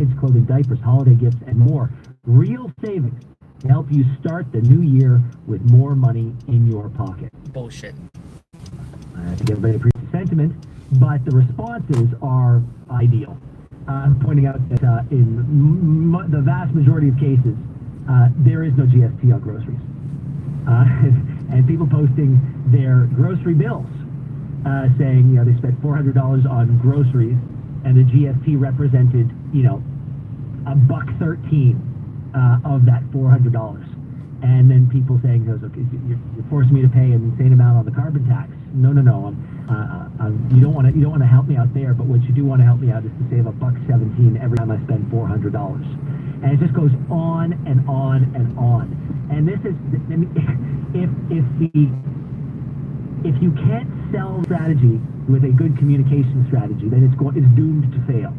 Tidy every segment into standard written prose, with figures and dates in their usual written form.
kids' clothing, diapers, holiday gifts, and more. Real savings to help you start the new year with more money in your pocket. Bullshit. I think everybody appreciates the sentiment, but the responses are ideal. Pointing out that in the vast majority of cases, there is no GST on groceries. And people posting their grocery bills, saying, they spent $400 on groceries, and the GST represented, $1.13 of that $400. And then people saying, okay, you're forcing me to pay an insane amount on the carbon tax. No. You don't want to help me out there, but what you do want to help me out is to save $1.17 every time I spend $400. And it just goes on and on and on. And this is, if you can't sell strategy with a good communication strategy, then it's doomed to fail.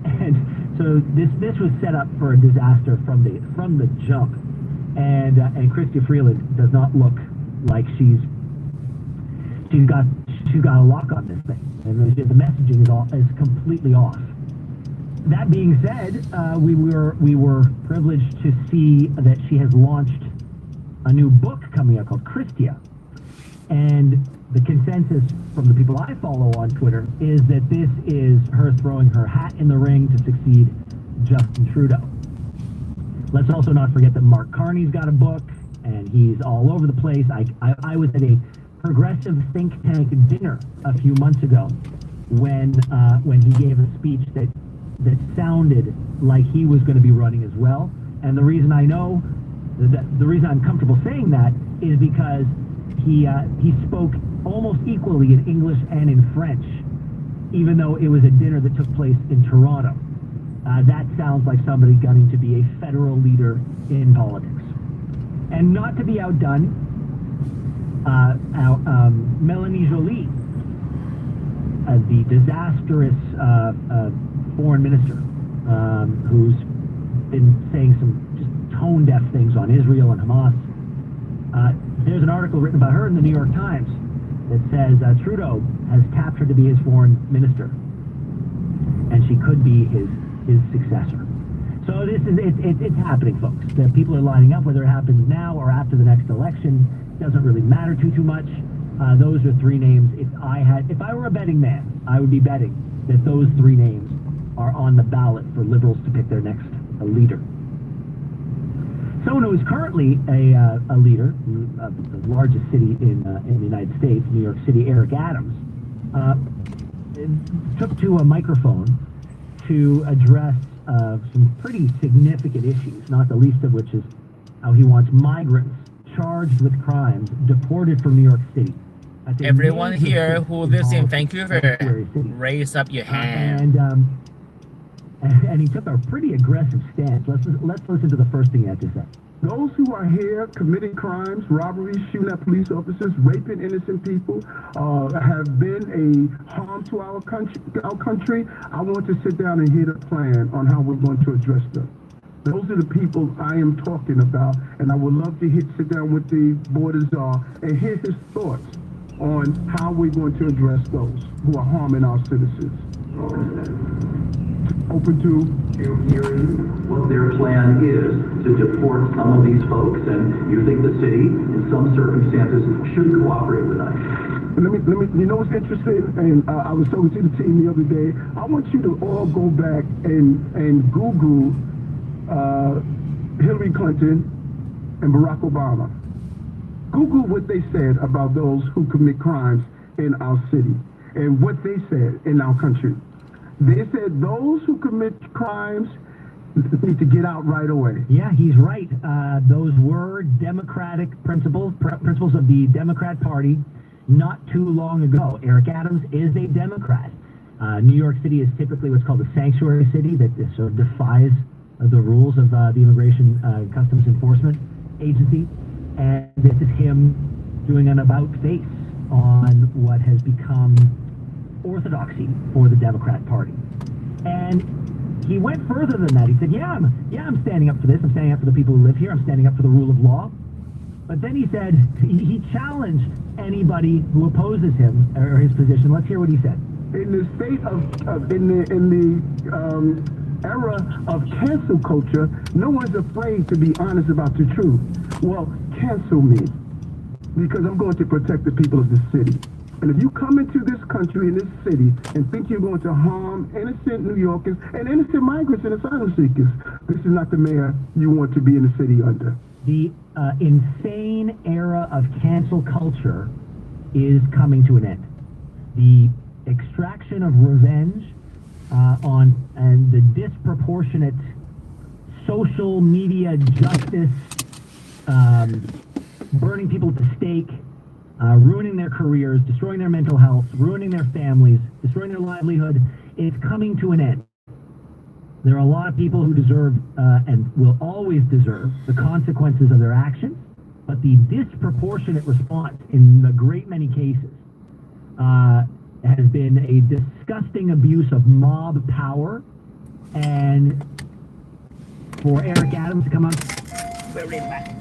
And so this was set up for a disaster from the jump. And Chrystia Freeland does not look like she's got a lock on this thing, and the messaging is completely off. That being said, we were privileged to see that she has launched a new book coming out called Chrystia, and the consensus from the people I follow on Twitter is that this is her throwing her hat in the ring to succeed Justin Trudeau. Let's also not forget that Mark Carney's got a book, and he's all over the place. I was at a progressive think tank dinner a few months ago when he gave a speech that sounded like he was going to be running as well. And the reason I know the reason I'm comfortable saying that is because he spoke almost equally in English and in French, even though it was a dinner that took place in Toronto. That sounds like somebody gunning to be a federal leader in politics. And not to be outdone, Melanie Joly, the disastrous foreign minister, who's been saying some just tone-deaf things on Israel and Hamas. There's an article written about her in the New York Times that says Trudeau has tapped her to be his foreign minister, and she could be his successor. So it's happening, folks. The people are lining up. Whether it happens now or after the next election doesn't really matter too much. Those are three names. If I were a betting man, I would be betting that those three names are on the ballot for Liberals to pick their next leader. Someone who is currently a leader of the largest city in the United States, New York City, Eric Adams, took to a microphone to address some pretty significant issues, not the least of which is how he wants migrants charged with crimes deported from New York City. Everyone here who lives in Vancouver, raise up your hand. And he took a pretty aggressive stance. Let's listen to the first thing he had to say. Those who are here committing crimes, robberies, shooting at police officers, raping innocent people, have been a harm to our country. I want to sit down and hear the plan on how we're going to address them. Those are the people I am talking about, and I would love to sit down with the border czar and hear his thoughts on how we're going to address those who are harming our citizens. Open to hearing what their plan is to deport some of these folks, and you think the city, in some circumstances, should cooperate with us. Let me. You know what's interesting? And I was talking to the team the other day. I want you to all go back and Google Hillary Clinton and Barack Obama. Google what they said about those who commit crimes in our city and what they said in our country. They said those who commit crimes need to get out right away. Yeah, he's right. Those were democratic principles of the Democrat Party not too long ago. Eric Adams is a Democrat. New York City is typically what's called a sanctuary city that sort of defies the rules of the Immigration Customs Enforcement Agency. And this is him doing an about-face on what has become orthodoxy for the Democrat Party. And he went further than that. He said, I'm standing up for this. I'm standing up for the people who live here. I'm standing up for the rule of law. But then he said, he challenged anybody who opposes him or his position. Let's hear what he said. In the state era of cancel culture, no one's afraid to be honest about the truth. Well, cancel me, because I'm going to protect the people of this city. And if you come into this country, in this city, and think you're going to harm innocent New Yorkers and innocent migrants and asylum seekers, this is not the mayor you want to be in the city under. The insane era of cancel culture is coming to an end. The extraction of revenge and the disproportionate social media justice, burning people at the stake, ruining their careers, destroying their mental health, ruining their families, destroying their livelihood, is coming to an end. There are a lot of people who deserve and will always deserve the consequences of their actions, but the disproportionate response in the great many cases has been a disgusting abuse of mob power. And for Eric Adams to come up, we're in back.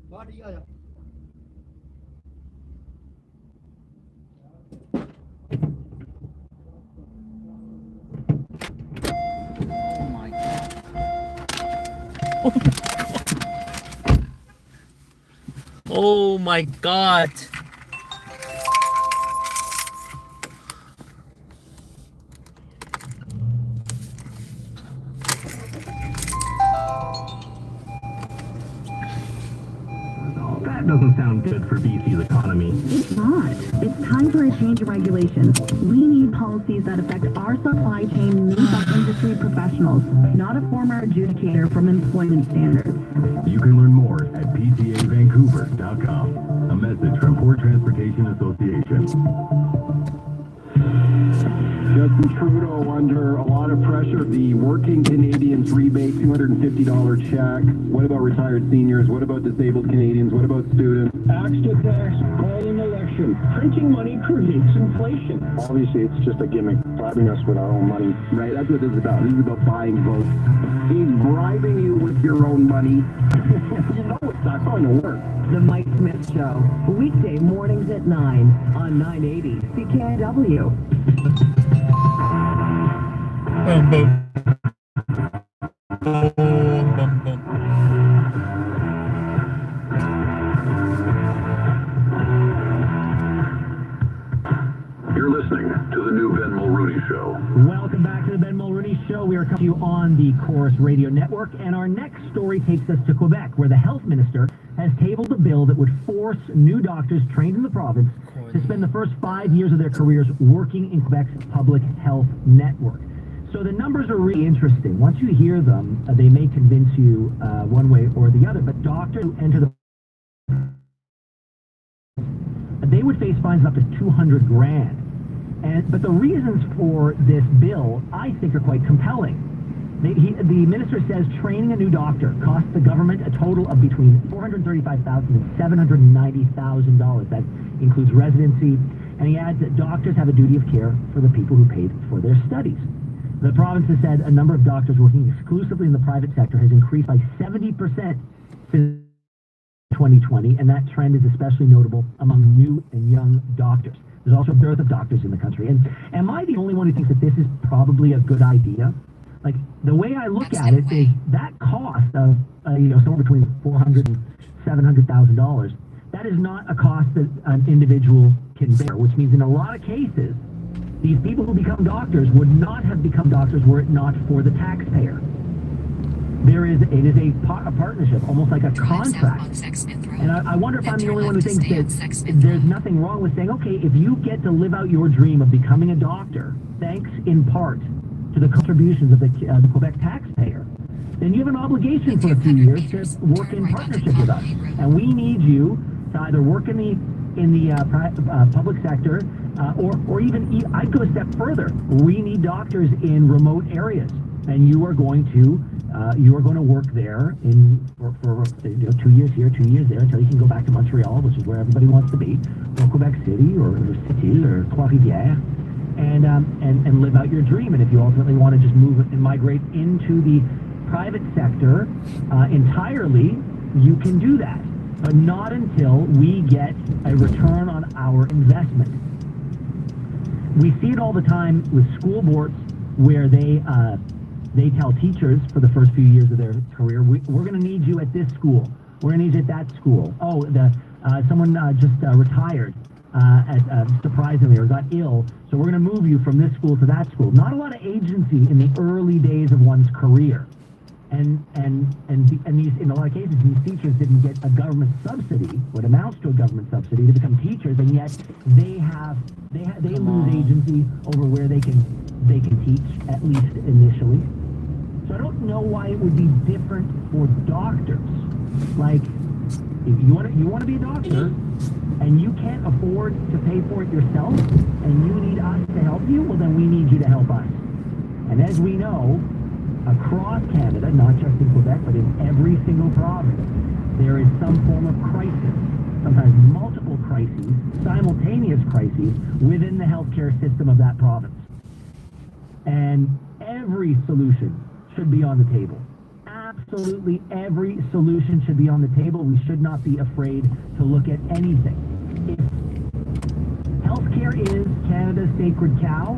Oh my god. Oh my god. That doesn't sound good for BC's economy. It's not. It's time for a change in regulations. We need policies that affect our supply chain made by industry professionals, not a former adjudicator from employment standards. You can learn more at ptavancouver.com. A message from Port Transportation Association. Justin Trudeau under a lot of pressure. The Working Canadians rebate, $250 check. What about retired seniors? What about disabled Canadians? What about students? Tax to tax, call an election. Printing money creates inflation. Obviously, it's just a gimmick, bribing us with our own money. Right, that's what this is about. This is about buying votes. He's bribing you with your own money. You know it's not going to work. The Mike Smith Show, weekday mornings at 9 on 980 CKNW. Boom, boom. Boom, boom, boom. You're listening to the new Ben Mulrooney Show. Welcome back to the Ben Mulrooney Show. We are coming to you on the Chorus Radio Network, and our next story takes us to Quebec, where the health minister has tabled a bill that would force new doctors trained in the province to spend the first 5 years of their careers working in Quebec's public health network. So the numbers are really interesting. Once you hear them, they may convince you one way or the other, but doctors who enter the they would face fines of up to $200,000. But the reasons for this bill, I think, are quite compelling. The minister says training a new doctor costs the government a total of between $435,000 and $790,000. That includes residency. And he adds that doctors have a duty of care for the people who paid for their studies. The province has said a number of doctors working exclusively in the private sector has increased by 70% since 2020, and that trend is especially notable among new and young doctors. There's also a dearth of doctors in the country. And am I the only one who thinks that this is probably a good idea? Like, the way I look at it is that cost of, somewhere between $400,000 and $700,000, that is not a cost that an individual can bear, which means in a lot of cases, these people who become doctors would not have become doctors were it not for the taxpayer. It is a partnership, almost like a contract. And I wonder if I'm the only one who thinks that there's nothing wrong with saying, okay, if you get to live out your dream of becoming a doctor, thanks in part to the contributions of the Quebec taxpayer, then you have an obligation for a few years to work in partnership with us. And we need you to either work in the public sector, or even I'd go a step further. We need doctors in remote areas, and you are going to work there for 2 years here, 2 years there, until you can go back to Montreal, which is where everybody wants to be, or Quebec City, or Sept-Îles, or Trois-Rivières, and live out your dream. And if you ultimately want to just move and migrate into the private sector entirely, you can do that, but not until we get a return on our investment. We see it all the time with school boards where they tell teachers for the first few years of their career, we're going to need you at this school. We're going to need you at that school. Oh, someone just retired, surprisingly, or got ill, so we're going to move you from this school to that school. Not a lot of agency in the early days of one's career. And these, in a lot of cases, these teachers didn't get a government subsidy, what amounts to a government subsidy, to become teachers, and yet they lose agency over where they can teach, at least initially. So I don't know why it would be different for doctors. Like, if you want to be a doctor, and you can't afford to pay for it yourself, and you need us to help you, well, then we need you to help us. And as we know, across Canada, not just in Quebec, but in every single province, there is some form of crisis, sometimes multiple multiple crises, simultaneous crises, within the healthcare system of that province. And every solution should be on the table. Absolutely every solution should be on the table. We should not be afraid to look at anything. If healthcare is Canada's sacred cow,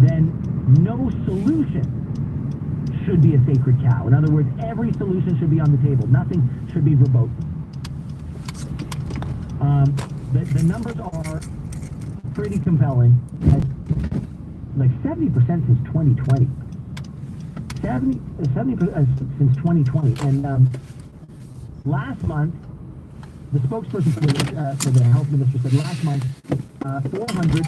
then no solution should be a sacred cow. In other words, every solution should be on the table. Nothing should be verboten. The numbers are pretty compelling. Like 70% since 2020. 70% since 2020. And last month, the spokesperson for the health minister said last month, 400.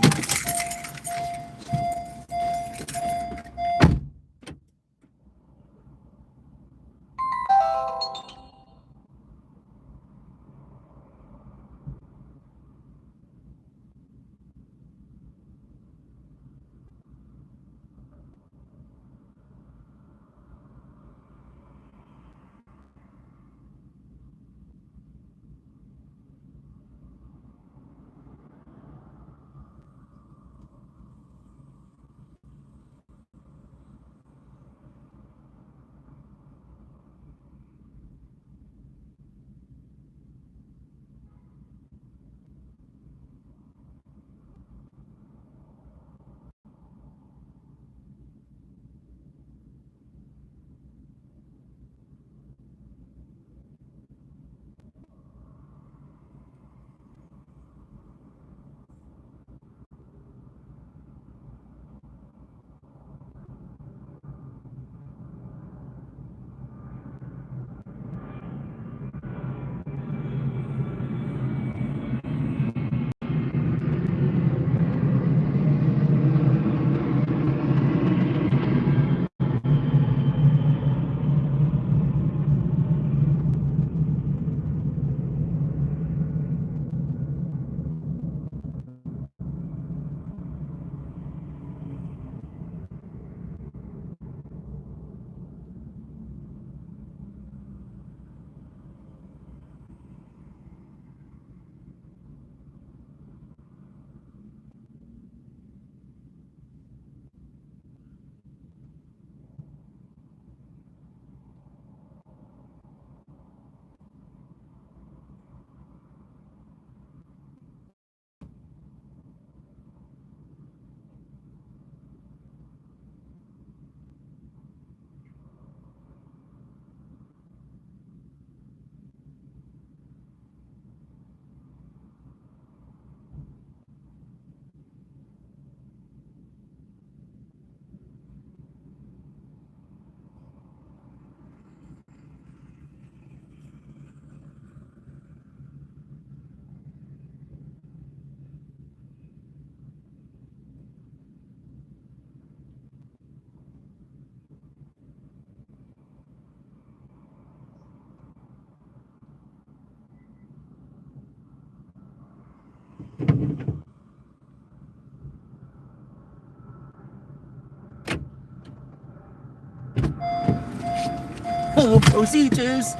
Procedures.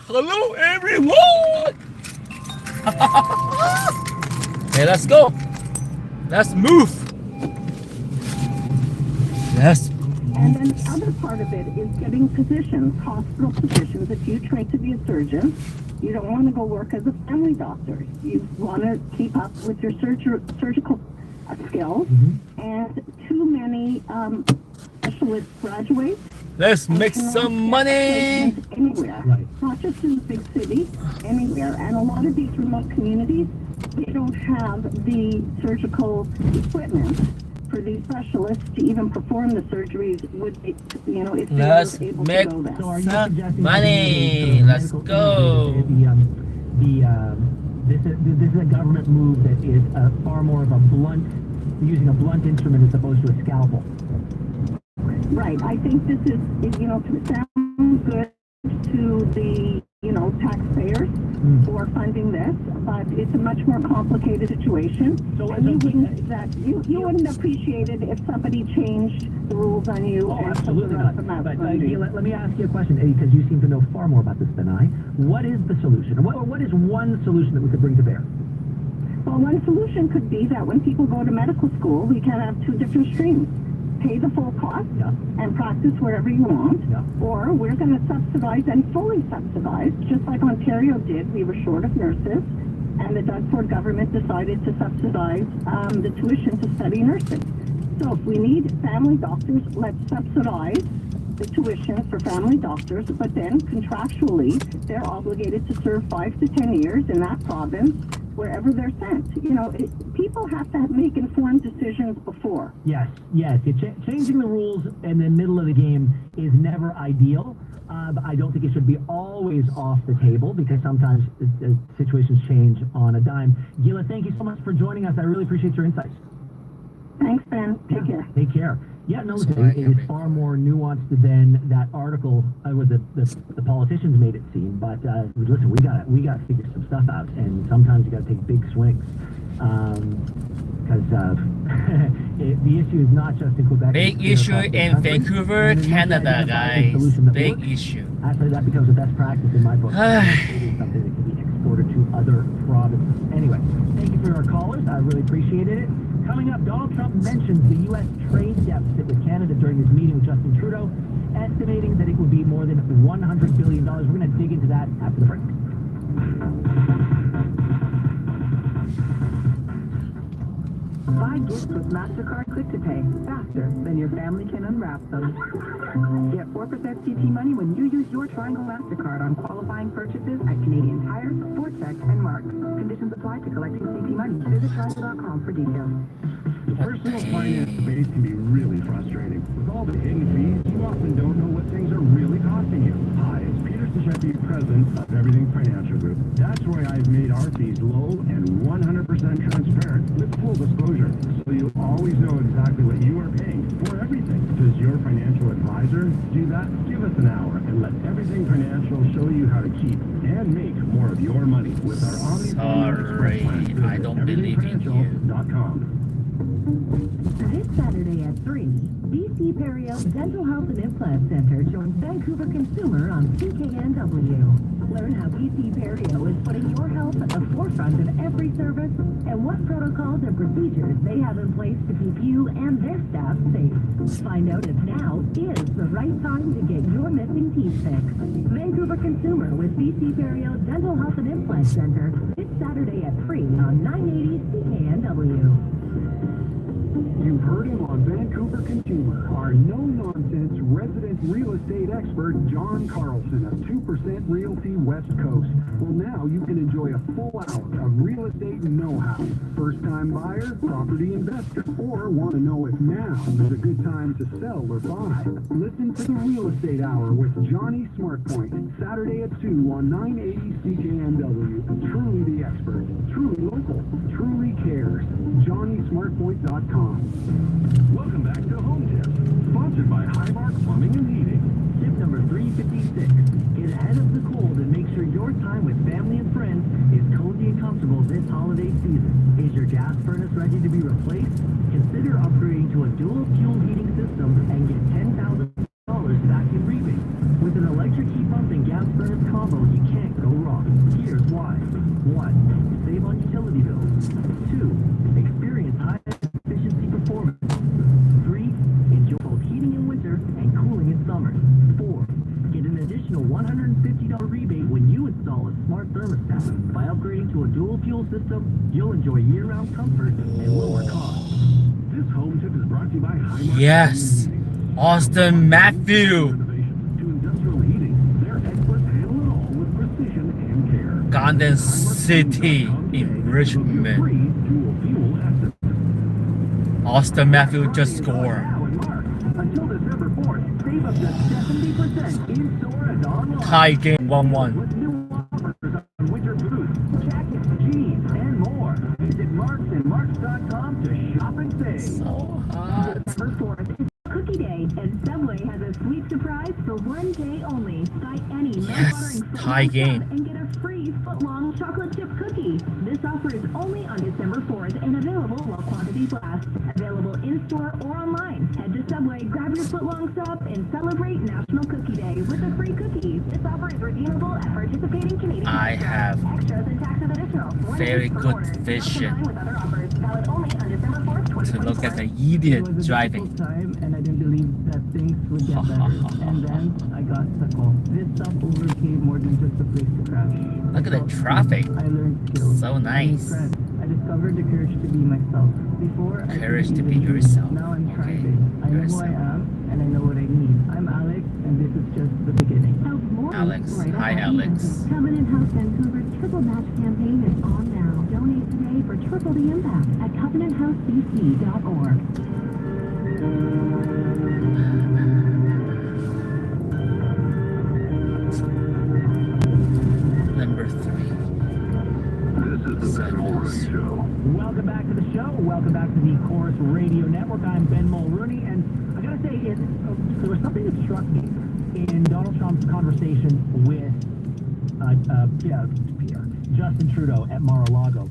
Hello, everyone. Hey, let's go. Let's move. Let's And then the other part of it is getting positions, hospital positions. If you train to be a surgeon, you don't want to go work as a family doctor. You want to keep up with your surgical skills. And too many specialists graduate. Let's make some money. Anywhere, Right. not just in the big cities, anywhere. And a lot of these remote communities, they don't have the surgical equipment for these specialists to even perform the surgeries with, if they Let's were able make to go there. So are you some suggesting money. Let's go. This is a government move that is far more of a blunt, using a blunt instrument as opposed to a scalpel. Right. I think this is, to sound good to the, taxpayers for funding this, but it's a much more complicated situation. So- And you wouldn't appreciate it if somebody changed the rules on you. Oh, and absolutely took the not. rest of But that funding. let me ask you a question, Eddie, because you seem to know far more about this than I. What is the solution? What is one solution that we could bring to bear? Well, one solution could be that when people go to medical school, we can have two different streams. Pay the full cost Yeah. and practice wherever you want, Yeah. or we're going to subsidize and fully subsidize, just like Ontario did. We were short of nurses, and the Doug Ford government decided to subsidize the tuition to study nursing. So if we need family doctors, let's subsidize the tuition for family doctors, but then contractually, they're obligated to serve 5 to 10 years in that province, wherever they're sent. People have to make informed decisions before. Yes. Changing the rules in the middle of the game is never ideal. But I don't think it should be always off the table because sometimes situations change on a dime. Gila, thank you so much for joining us. I really appreciate your insights. Thanks, Ben. Take care. Take care. Yeah, no, listen, Sorry, it is far more nuanced than that article where the politicians made it seem. But listen, we got to figure some stuff out, and sometimes you got to take big swings because the issue is not just in Quebec. Big it's issue across the in country, Vancouver, and unless you Canada, identify a guys. solution that Big works, issue. Actually, that becomes a best practice in my book. It is something that can be exported to other provinces. Anyway, thank you for our callers. I really appreciated it. Coming up, Donald Trump mentions the U.S. trade deficit with Canada during his meeting with Justin Trudeau, estimating that it would be more than $100 billion. We're going to dig into that after the break. Buy gifts with MasterCard Click to Pay faster than your family can unwrap them. Get 4% CP money when you use your Triangle MasterCard on qualifying purchases at Canadian Tire, Sportcheck, and Marks. Conditions apply to collecting CP money. Visit triangle.com for details. The personal finance space can be really frustrating. With all the hidden fees, you often don't know what things are really costing you. Hi, it's Peter Sejecki, president of Everything Financial Group. That's why I've made our fees low and 100% transparent with full disclosure, so you always know exactly what you are paying for everything. Does your financial advisor do that? Give us an hour and let Everything Financial show you how to keep and make more of your money with our Sorry, I don't believe in you. everythingfinancial.com. This Saturday at 3, BC Perio Dental Health and Implant Center joins Vancouver Consumer on CKNW. Learn how BC Perio is putting your health at the forefront of every service and what protocols and procedures they have in place to keep you and their staff safe. Find out if now is the right time to get your missing teeth fixed. Vancouver Consumer with BC Perio Dental Health and Implant Center this Saturday at 3 on 980 CKNW. You've heard him on Vancouver Consumer. Our no-nonsense resident real estate expert, John Carlson of 2% Realty West Coast. Well, now you can enjoy a full hour of real estate know-how. First-time buyer, property investor, or want to know if now is a good time to sell or buy. Listen to the Real Estate Hour with Johnny Smartpoint, Saturday at 2 on 980 CKNW. Truly the expert, truly local, truly cares. JohnnySmartpoint.com. Welcome back to Home Tips, sponsored by Highmark Plumbing and Heating. Tip number 356. Get ahead of the cold and make sure your time with family and friends is cozy and comfortable this holiday season. Is your gas furnace ready to be replaced? Consider upgrading to a dual fuel heating system and get $10,000 back in rebate. With an electric heat pump and gas furnace combo, you can't go wrong. Here's why. 1. Save on utility bills. 2. Experience high efficiency performance. 3. Enjoy both heating in winter and cooling in summer. 4. Get an additional $150 rebate when you install a smart thermostat. By upgrading to a dual fuel system, you'll enjoy year-round comfort and lower costs. This Home Tip is brought to you by Highmark Yes. Plumbing and Heating. Austin Matthew. Renovations to industrial heating. Their experts handle it all with precision and care. Garden City in Richmond. Free dual fuel estimate. Austin Matthew just scored. Until December 4th, save up to 70% in-store and online. Tie game 1-1. With new offers on winter boots, jackets, jeans, and more. Visit Marks and Marks.com to shop and save. So hot. December 4th is Cookie Day tonight, and Subway has a sweet surprise for one day only. Buy any mouth-watering tie footlong game. sub and get a free footlong chocolate chip cookie. This offer is only on December 4th and available while quantities last. Available in-store or online. Head to Subway, grab your footlong sub, and celebrate National Cookie Day with a free cookie. This offer is redeemable at participating Canadian I restaurants. have Extras and taxes additional. very per good order. Not vision combined with other offers. Valid only on December 4th, to 2024. look at the It idiot was a driving. difficult time, and I didn't believe that things would get better. And then I got the call. This stop overcame more than just a place to crash. Look at the traffic. I learned skills. So I made nice. friends. I discovered the courage to be myself. Before, I Courage couldn't to be even dream. yourself. Now I'm Okay. thriving. I know who I am, and I know what I need. I'm Alex, and this is just the beginning. Help more Alex. right Hi, ahead. Alex. Covenant House Vancouver's Triple Match campaign is on now. Donate today for triple the impact at covenanthousebc.org. Number 3. This is the Ben Mulrooney Show. Welcome back to the show. Welcome back to the Chorus Radio Network. I'm Ben Mulrooney, and I gotta say, there was something that struck me in Donald Trump's conversation with Justin Trudeau at Mar-a-Lago.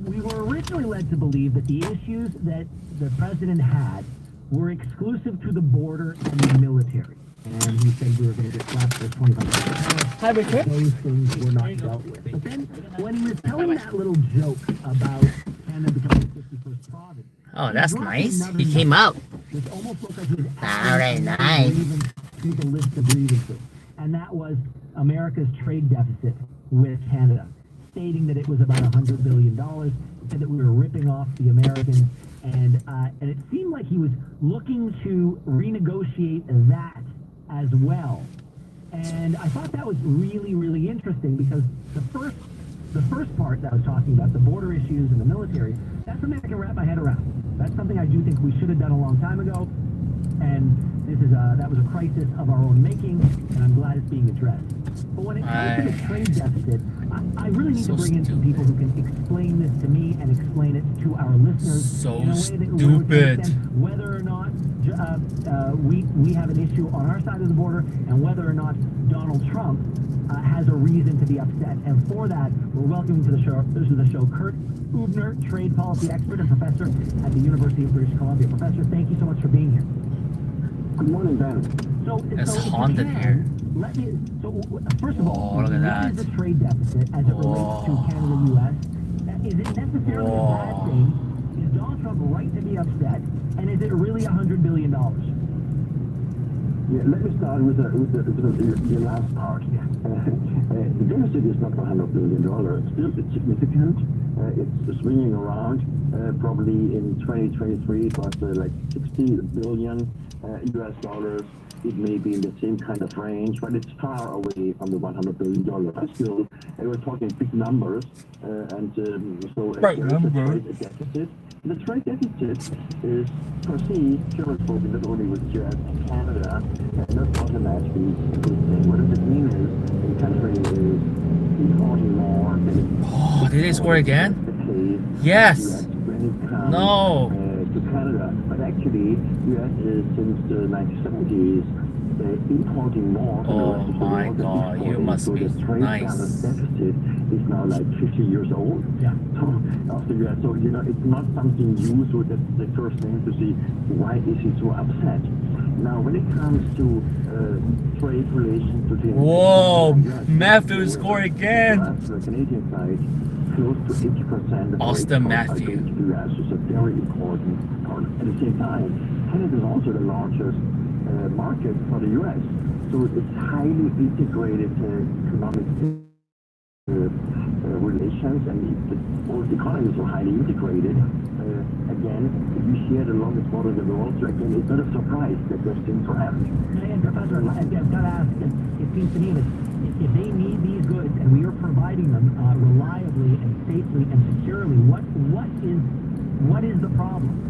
We were originally led to believe that the issues that the president had were exclusive to the border and the military. And he said we were going to get slapped for 25%. Hi, Richard. Those things were not dealt with. But then, when he was telling that little joke about Canada becoming the 51st province, Oh, that's dropped nice. another He came out. which almost looked like he was All right, adding nice. grievance to the list of grievances. And that was America's trade deficit with Canada, stating that it was about $100 billion, said that we were ripping off the Americans, and it seemed like he was looking to renegotiate that as well. And I thought that was really, really interesting because the first part that I was talking about, the border issues and the military, that's something I can wrap my head around. That's something I do think we should have done a long time ago. And that was a crisis of our own making, and I'm glad it's being addressed. But when it comes to the trade deficit, I really need to bring in some people who can explain this to me and explain it to our listeners So in a way that we would stupid. understand whether or not we have an issue on our side of the border and whether or not Donald Trump has a reason to be upset. And for that, we're welcoming to the show Kurt Ubner, trade policy expert and professor at the University of British Columbia. Professor, thank you so much for being here. Good morning, Ben. It's if you haunted can, here. First of all, Oh, look at what that. is the trade deficit as it relates to Canada-U.S.? Is it necessarily a bad thing? Is Donald Trump right to be upset? And is it really $100 billion? Yeah, let me start with the last part. The deficit is not $100 billion. Still, it's significant. It's swinging around. Probably in 2023, it was like 60 billion US dollars. It may be in the same kind of range, but it's far away from the $100 billion. But still, we're talking big numbers, so Right, there is a trade deficit. The trade deficit is per se, generally spoken, not only with US and Canada, not automatically a good thing. What does it mean is the country is importing more than Oh, did they score again? the Yes. when it comes No. to Canada. But actually, US is since the 1970s importing more from the Oh rest of the my world than God, you exporting. must So be the trade nice. balance deficit is now like 50 years old. Yeah. So after US, so it's not something new. So that's the first thing to see. Why is he so upset? Now, when it comes to trade relations between Whoa, US, Matthews scored again. The Canadian side, close to 80% of Austin exports are Matthews. going to the US, is a very important part. At the same time, Canada is also the largest market for the US. So it's highly integrated economic relations, and the whole economy is so highly integrated. Again, we share the longest border in the world, so again, it's not a surprise that those things are happening. And Professor, I've got to ask, it seems to me that if they need these goods and we are providing them reliably and safely and securely, what is the problem?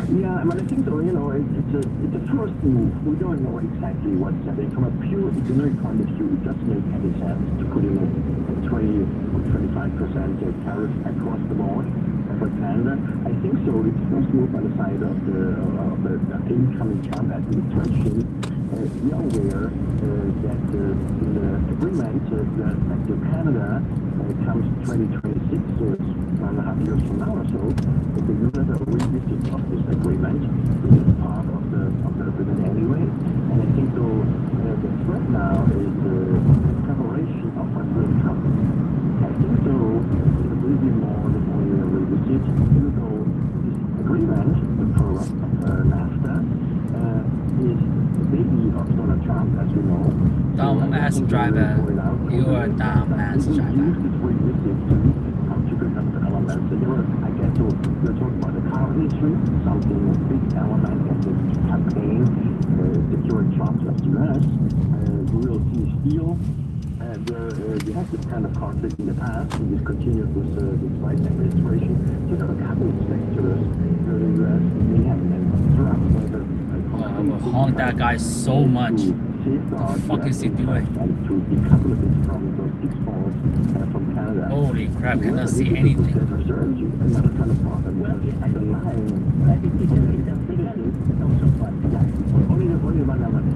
Yeah, but I think so. It's a first move. We don't know exactly what's happening. From a pure economic point of view, it doesn't make any sense to put in a 20 or 25% tariff across the board. for Canada. I think so. It's first move on the side of the incoming Trump administration. We are aware that in the agreement that Canada comes 2026, so it's 1.5 years from now or so, that the U.S. are revisit of this agreement, which is part of the agreement anyway. And I think so the threat now is preparation of what will come. I think so it will be more than only a revisit, even though this agreement, the product of NAFTA, is the baby of Donald Trump, as we know. Dumbass driver. You are a dumbass driver. Use this revisit to come to good elements. I guess we're talking about the car industry, something a big element in this campaign, securing Trump as the U.S. We will see steel. We had this kind of conflict in the past, and this continued with the Biden administration. So there are a couple of sectors where the U.S. may have been interrupted. I will honk that guy so much. What the fuck is he doing? And to decouple it from those exports from Canada. Holy crap, cannot see anything. Another kind of problem. Well, underlying, only one element.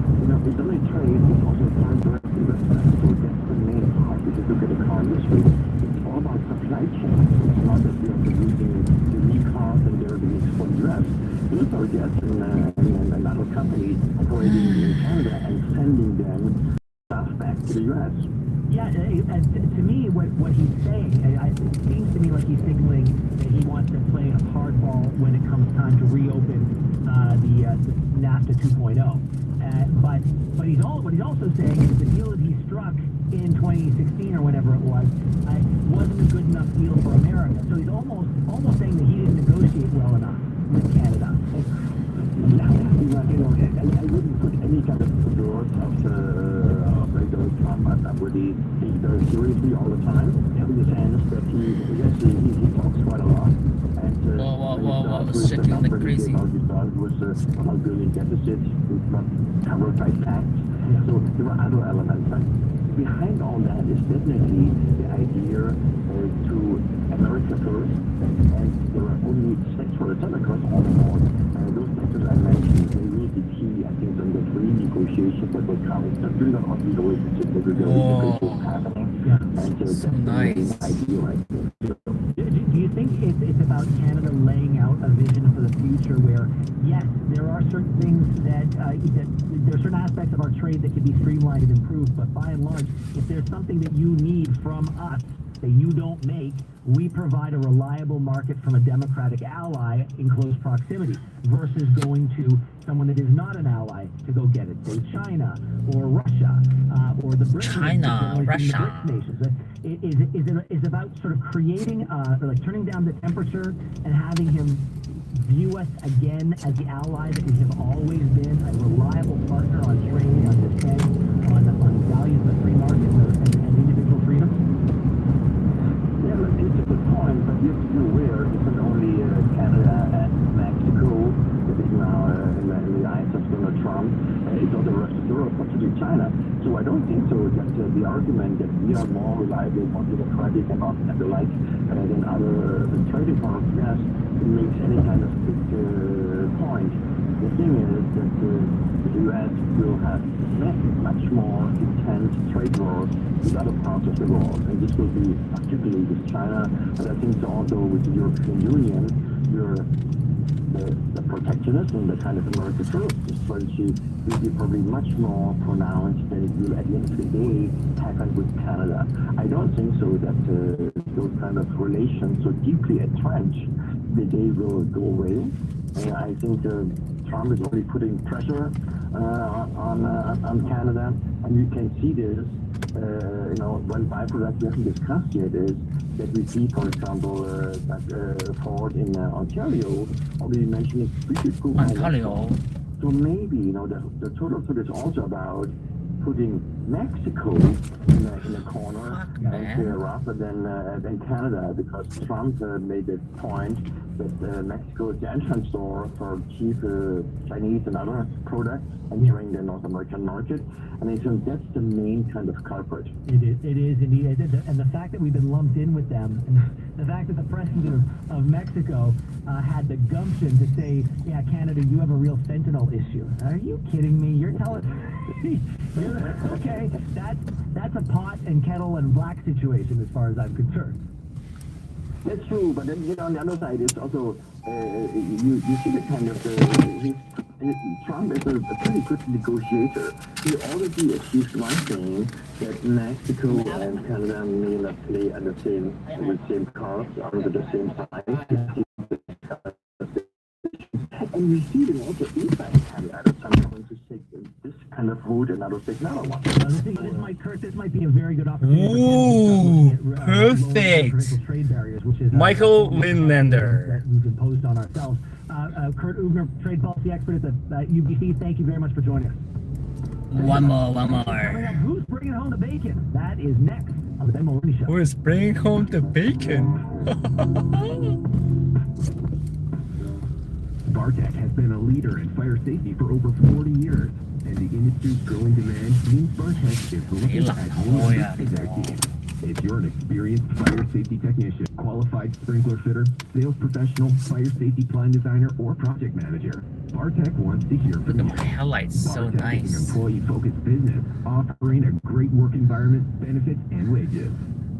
It's only trade, it's also foreign direct investment. So that's the main part. If you look at the car industry, it's all about supply chain. It's not that we are producing the new cars and they're being exported to the US. Those are just another company operating in Canada and sending them stuff back to the US. Yeah, to me, what he's saying, it seems to me like he's signaling that he wants to play a hardball when it comes time to reopen the NAFTA 2.0. But what he's also saying is the deal that he struck in 2016 or whenever it was wasn't a good enough deal for America. So he's almost saying that he didn't negotiate well enough with Canada. I wouldn't put any kind of words of President Trump. I really take very seriously all the time, in the sense that he talks quite a lot. And Whoa, shaking like crazy. He started with $1 billion deficit, it's not covered by tax. So there are other elements. But behind all that is definitely the idea to America first, and there are only sectors across all the board. Those sectors I mentioned, they will be key, I think, on the free negotiations that will come. It's not really not the relationship that will be happening. And so that's nice. the idea right there. Do you think it's about Canada laying out a vision for the future where, yes, there are certain things that there are certain aspects of our trade that can be streamlined and improved, but by and large, if there's something that you need from us that you don't make, we provide a reliable market from a democratic ally in close proximity versus going to someone that is not an ally to go get it, say China or Russia or the BRICS nations. Is about sort of creating, like turning down the temperature and having him view us again as the ally that we have always been, a reliable partner on trade, on defense, on values of the free market and individual freedom. Yeah, look, it's a good point, but you have to be aware it's not only Canada and Mexico that is now in the eyes of Donald Trump, it's also the rest of Europe, particularly China. So I don't think so that the argument that we are more reliable, more democratic and the like than other trading partners, yes, it makes any kind of big point. The thing is that the U.S. will have much more intense trade wars with other parts of the world, and this will be particularly with China, but I think also with the European Union, the protectionism, the kind of America First strategy will be probably much more pronounced than it will at the end of the day happen with Canada. I don't think so that those kind of relations so deeply entrenched that they will go away. I think Trump is already putting pressure on Canada, and you can see this. One byproduct we haven't discussed yet is that we see, for example, Ford in Ontario already mentioned it's Ontario. So maybe the total food is also about putting Mexico in a corner rather than Canada, because Trump made a point that Mexico is the entrance door for cheap Chinese and other products entering the North American market. And I think that's the main kind of culprit. It is indeed. And the fact that we've been lumped in with them, and the fact that the president of Mexico had the gumption to say, yeah, Canada, you have a real fentanyl issue. Are you kidding me? You're telling me? Okay, that's a pot and kettle and black situation as far as I'm concerned. That's true, but then, on the other side, it's also, you see the kind of, Trump is a pretty good negotiator. He already achieved one thing, that Mexico and Canada may not play at the same cards, under the same side. And we see them also inside Canada at some point to take this kind of route and others take another one. This might be a very good opportunity. Ooh, perfect. Trade barriers, which is Michael Linlander. That we've imposed on ourselves. Kurt Ubner, trade policy expert at the UBC. Thank you very much for joining us. One more. Coming up, who's bringing home the bacon? That is next on the Ben Maloney Show. Who is bringing home the bacon? Bartek has been a leader in fire safety for over 40 years, and the industry's growing demand means Bartek is looking at new members to their team. If you're an experienced fire safety technician, qualified sprinkler fitter, sales professional, fire safety plan designer, or project manager, Bartek wants to hear from you. The headlights, so Bartek nice. is an employee-focused business, offering a great work environment, benefits, and wages.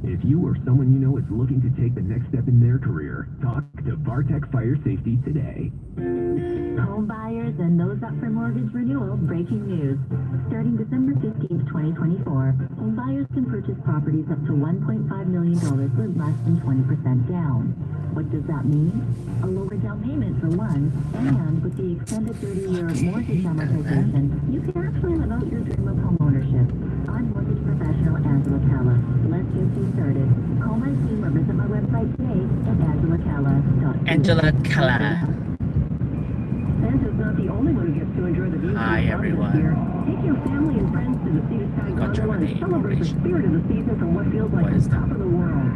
If you or someone you know is looking to take the next step in their career, talk to Bartek Fire Safety today. Home buyers and those up for mortgage renewal, breaking news. Starting December 15th, 2024, home buyers can purchase properties up to $1.5 million with less than 20% down. What does that mean? A lower down payment for one, and with the extended 30-year mortgage amortization, you can actually live out your dream of home ownership. I'm mortgage professional Angela Calla. Let's get you started. Call my team or visit my website today at angelacalla.com. Angela Calla. Santa's not the only one who gets to enjoy the views Hi, of the sun everyone. this year. Take your family and friends to the Sea to Sky Got Gondola Germany and celebrate the information. spirit of the season from what feels like What the is that? top of the world.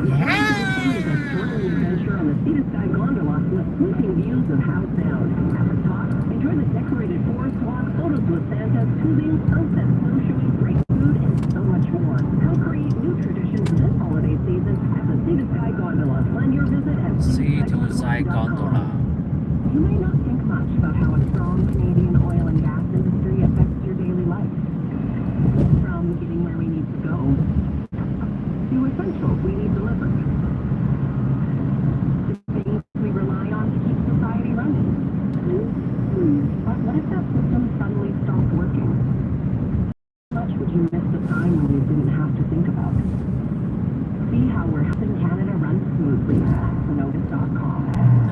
Yeah. It's a thrilling adventure on the Sea to Sky Gondola with sweeping views of Howe Sound. At the top, enjoy the decorated forest walk, photos with Santa, tubing, sunset snowshoeing, great food, and so much more. Help create new traditions this holiday season at the Sea to Sky Gondola. Plan your visit at Sea to Sky Gondola. You may not think much about how a strong Canadian oil and gas industry affects your daily life. From getting where we need to go to essentials we need delivered. To things we rely on to keep society running. But what if that system suddenly stopped working? How much would you miss the time when you didn't have to think about it? See how we're helping Canada run smoothly at Synovus.com.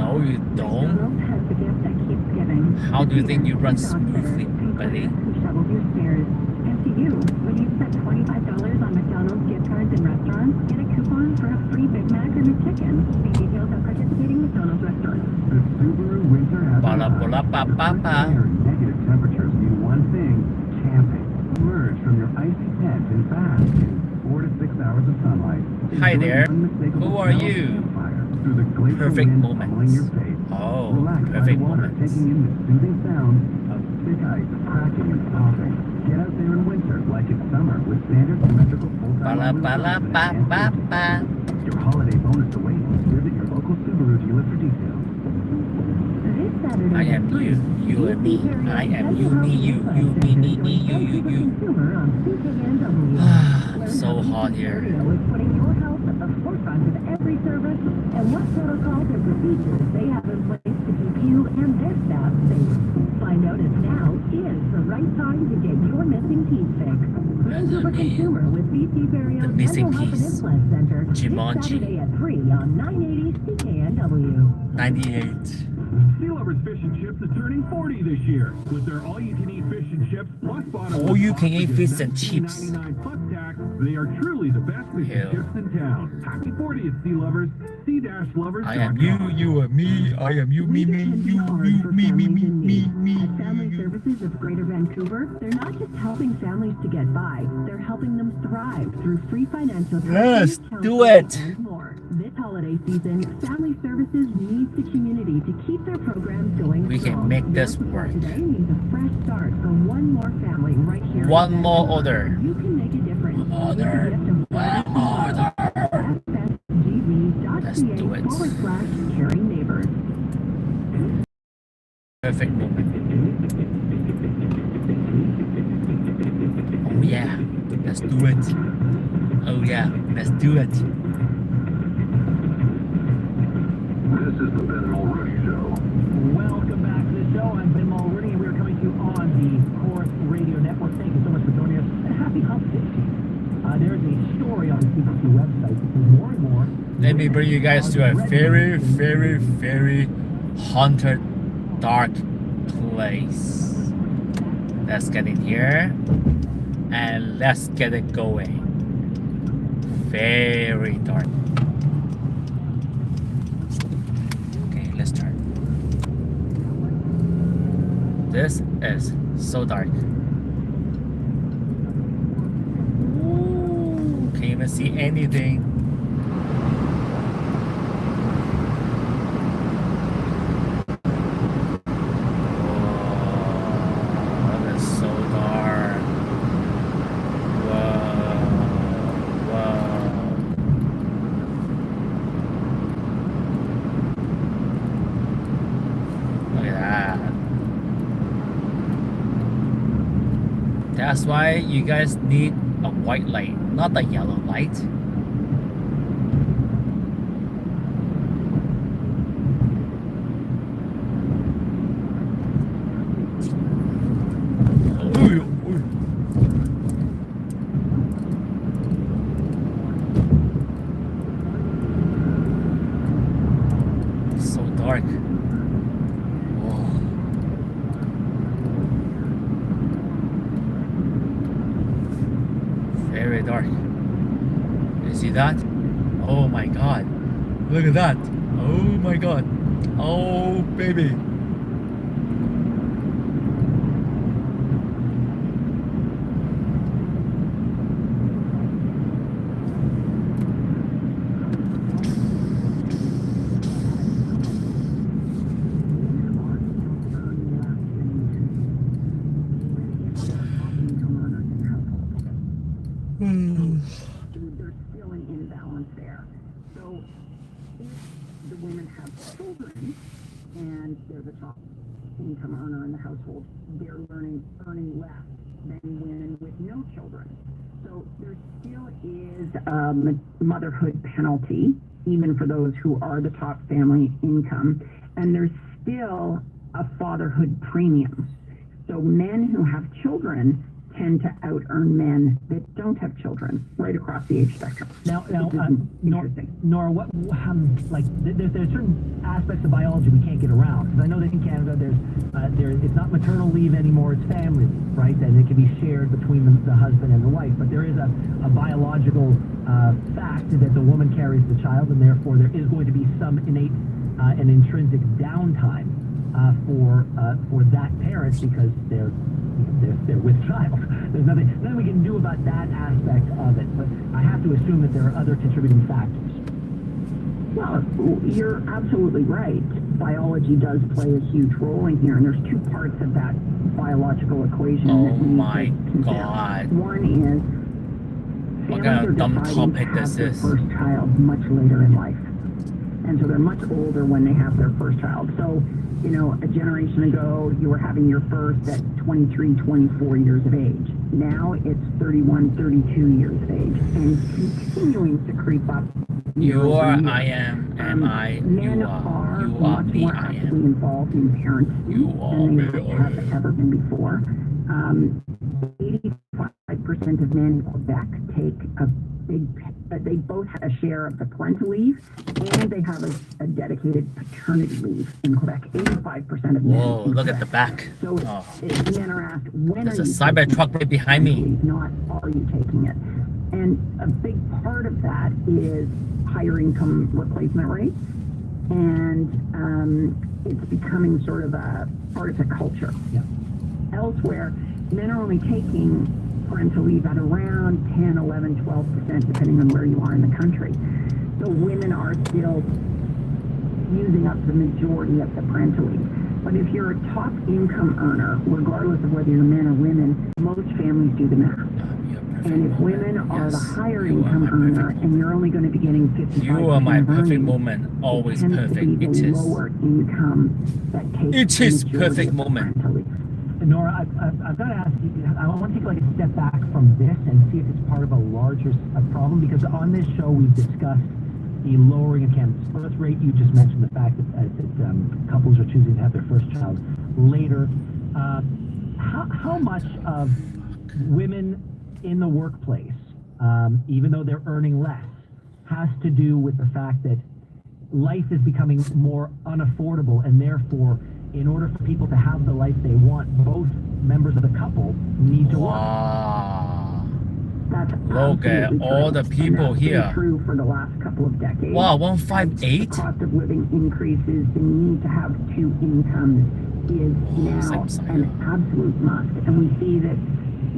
No, you don't. McDonald's has the gift that keeps giving. How do you think you run smoothly, buddy? Who shovels your stairs? And to you, when you spend $25 on McDonald's gift cards and restaurants, get a coupon for a free Big Mac or McChicken. See details at participating McDonald's restaurants. The Subaru winter has Ba-la-ba-la-ba-ba-ba. negative temperatures mean one thing, camping. Emerge from your icy tent and bask in 4 to 6 hours of sunlight. Hi Enjoy there. the unmistakable Who are smell of you? campfire through the glacial Perfect wind moments. blowing your face. Oh, Relax by perfect the water, moments. taking in the soothing sound of thick ice cracking and popping. Get out there in winter like it's summer with standard symmetrical full-time Ba-la-ba-la-ba-ba-ba. Your holiday bonus awaits. Visit your local Subaru dealer for details. This Saturday I am at 3, you, you and me. I am you, me, you, me, me, me, you. Consumer on CKNW. So hot here. Stereo is putting your health at the forefront of every service and what protocols and procedures they have in place to keep you and their staff safe. Find out if now is the right time to get your missing piece fixed. Vancouver Consumer with BC Barrio The missing Dental Health piece. and Implant Center. Jumanji. This Saturday at 3 on 980 CKNW. 98. Sea Lovers Fish and Chips is turning 40 this year with their all-you-can-eat fish and chips plus bottom. All-you-can-eat fish and chips. $19.99 plus tax. They are truly the best fish and chips in town. Happy 40th, Sea Lovers. Sea-Lovers. I am you, you are me. I am you, me, me, you, me, me, me, me, me. At Family Services of Greater Vancouver, they're not just helping families to get by, they're helping them thrive through free financial Let's counseling, do it. and more. This holiday season, Family Services needs the community to keep their programs going We can strong. make Your this support work. Today means a fresh start for one more family right here. One in more Vancouver. order. You can make a difference. Order. One order. Let's do it. FSGV.ca/caring neighbors. Perfect moment. Oh yeah, let's do it. Oh yeah, let's do it. This is the Ben Mulrooney Show. Welcome back to the show. I'm Ben Mulrooney, and we are coming to you on the Chorus Radio Network. Thank you so much for joining us, and happy hump day. There's a story on the CBC website that says more and more. Let me bring you guys to a very, very, very haunted, dark place. Let's get in here and let's get it going. Very dark. Okay, let's start. This is so dark. Ooh, can't even see anything. That's why you guys need a white light, not a yellow light. So dark. Very dark. You see that? Oh my god. Look at that. Oh my god. Oh baby. There's still an imbalance there. So if the women have children and they're the top income earner in the household, they're earning less than women with no children. So there still is a motherhood penalty, even for those who are the top family income, and there's still a fatherhood premium. So men who have children tend to out-earn men that don't have children right across the age spectrum. Now, Interesting. Nora, what, there's certain aspects of biology we can't get around. Because I know that in Canada, it's not maternal leave anymore, it's family leave, right? And it can be shared between the husband and the wife. But there is a biological fact that the woman carries the child, and therefore there is going to be some innate and intrinsic downtime for that parent because they're with child. There's nothing we can do about that aspect of it, but I have to assume that there are other contributing factors. Well, you're absolutely right. Biology does play a huge role in here, and there's two parts of that biological equation that we need to consider. God. One is What families kind are of dumb deciding to topic have this their is? first child much later in life. And so they're much older when they have their first child. So, a generation ago, you were having your first at 23, 24 years of age. Now it's 31, 32 years of age, and continuing to creep up. You are, I am I, Men you are much me, more I actively am. involved in parenting You are than me, they I have am. ever been before. 85% of men in Quebec take a big they both have a share of the parental leave, and they have a dedicated paternity leave in Quebec. 85% of men. Whoa, in look at the Quebec. back. So Oh. if men are asked, when There's are a you Cyber taking truck right behind me. leave, not are you taking it? And a big part of that is higher income replacement rates, and it's becoming sort of a part of the culture. Yeah. Elsewhere, men are only taking parental leave at around 10, 11, 12%, depending on where you are in the country. So women are still using up the majority of the parental leave. But if you're a top income earner, regardless of whether you're men or women, most families do the math. And if women are the higher income earner and you're only going to be getting 55% You are my of perfect earnings, moment. Always it tends perfect. to be It the is. lower income that takes It the is majority perfect of the moment. parental leave. Nora, I've got to ask you, I want to take like a step back from this and see if it's part of a larger problem, because on this show we've discussed the lowering of Canada's birth rate. You just mentioned the fact that couples are choosing to have their first child later. How much of women in the workplace, even though they're earning less, has to do with the fact that life is becoming more unaffordable, and therefore, in order for people to have the life they want, both members of the couple need to work. Wow. That's Look at absolutely all true. the people and that's here. been true for the last couple of decades. Wow, As 158? the cost of living increases, the need to have two incomes is now an absolute must. And we see that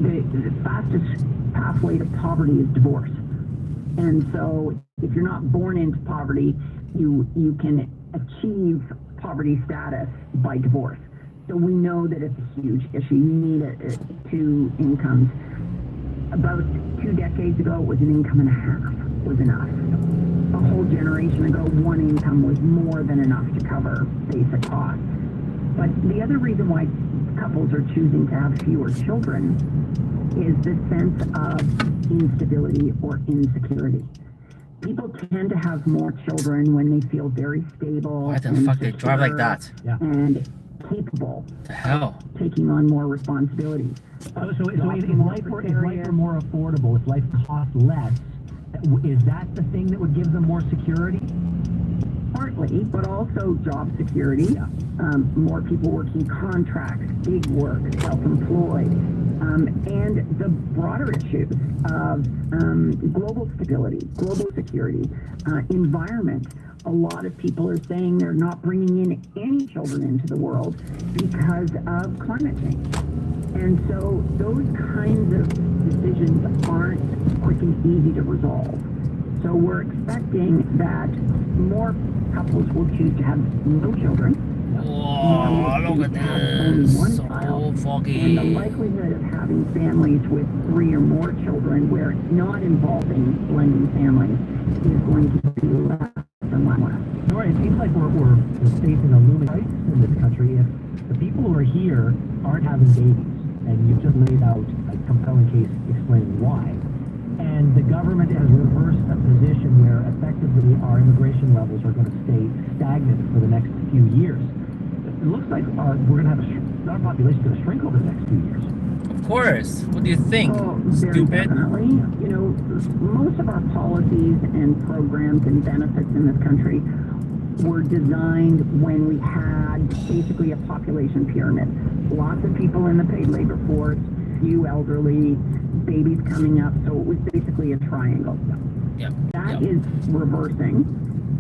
the fastest pathway to poverty is divorce. And so if you're not born into poverty, you can achieve poverty status by divorce. So we know that it's a huge issue. You need two incomes. About 2 decades ago, it was an income and a half was enough. A whole generation ago, one income was more than enough to cover basic costs. But the other reason why couples are choosing to have fewer children is the sense of instability or insecurity. People tend to have more children when they feel very stable. Why the and fuck they drive like secure that? Yeah. And capable, The hell? taking on more responsibilities. So if life were more affordable, if life cost less, is that the thing that would give them more security? Partly, but also job security. More people working contracts, gig work, self-employed, and the broader issues of global stability, global security, environment. A lot of people are saying they're not bringing in any children into the world because of climate change. And so those kinds of decisions aren't quick and easy to resolve. So we're expecting that more couples will choose to have no children. Whoa, look at this. So And the foggy. likelihood of having families with 3 or more children where it's not involving blending families is going to be less and less. Nora, it seems like we're facing a looming crisis in this country if the people who are here aren't having babies, and you've just laid out a compelling case explaining why. And the government has reversed a position where effectively our immigration levels are going to stay stagnant for the next few years. It looks like we're going to have our population is going to shrink over the next few years. Of course. What do you think? Oh, very Stupid. definitely. You know, most of our policies and programs and benefits in this country were designed when we had basically a population pyramid. Lots of people in the paid labor force, few elderly, babies coming up, so it was basically a triangle. Yep. That is reversing,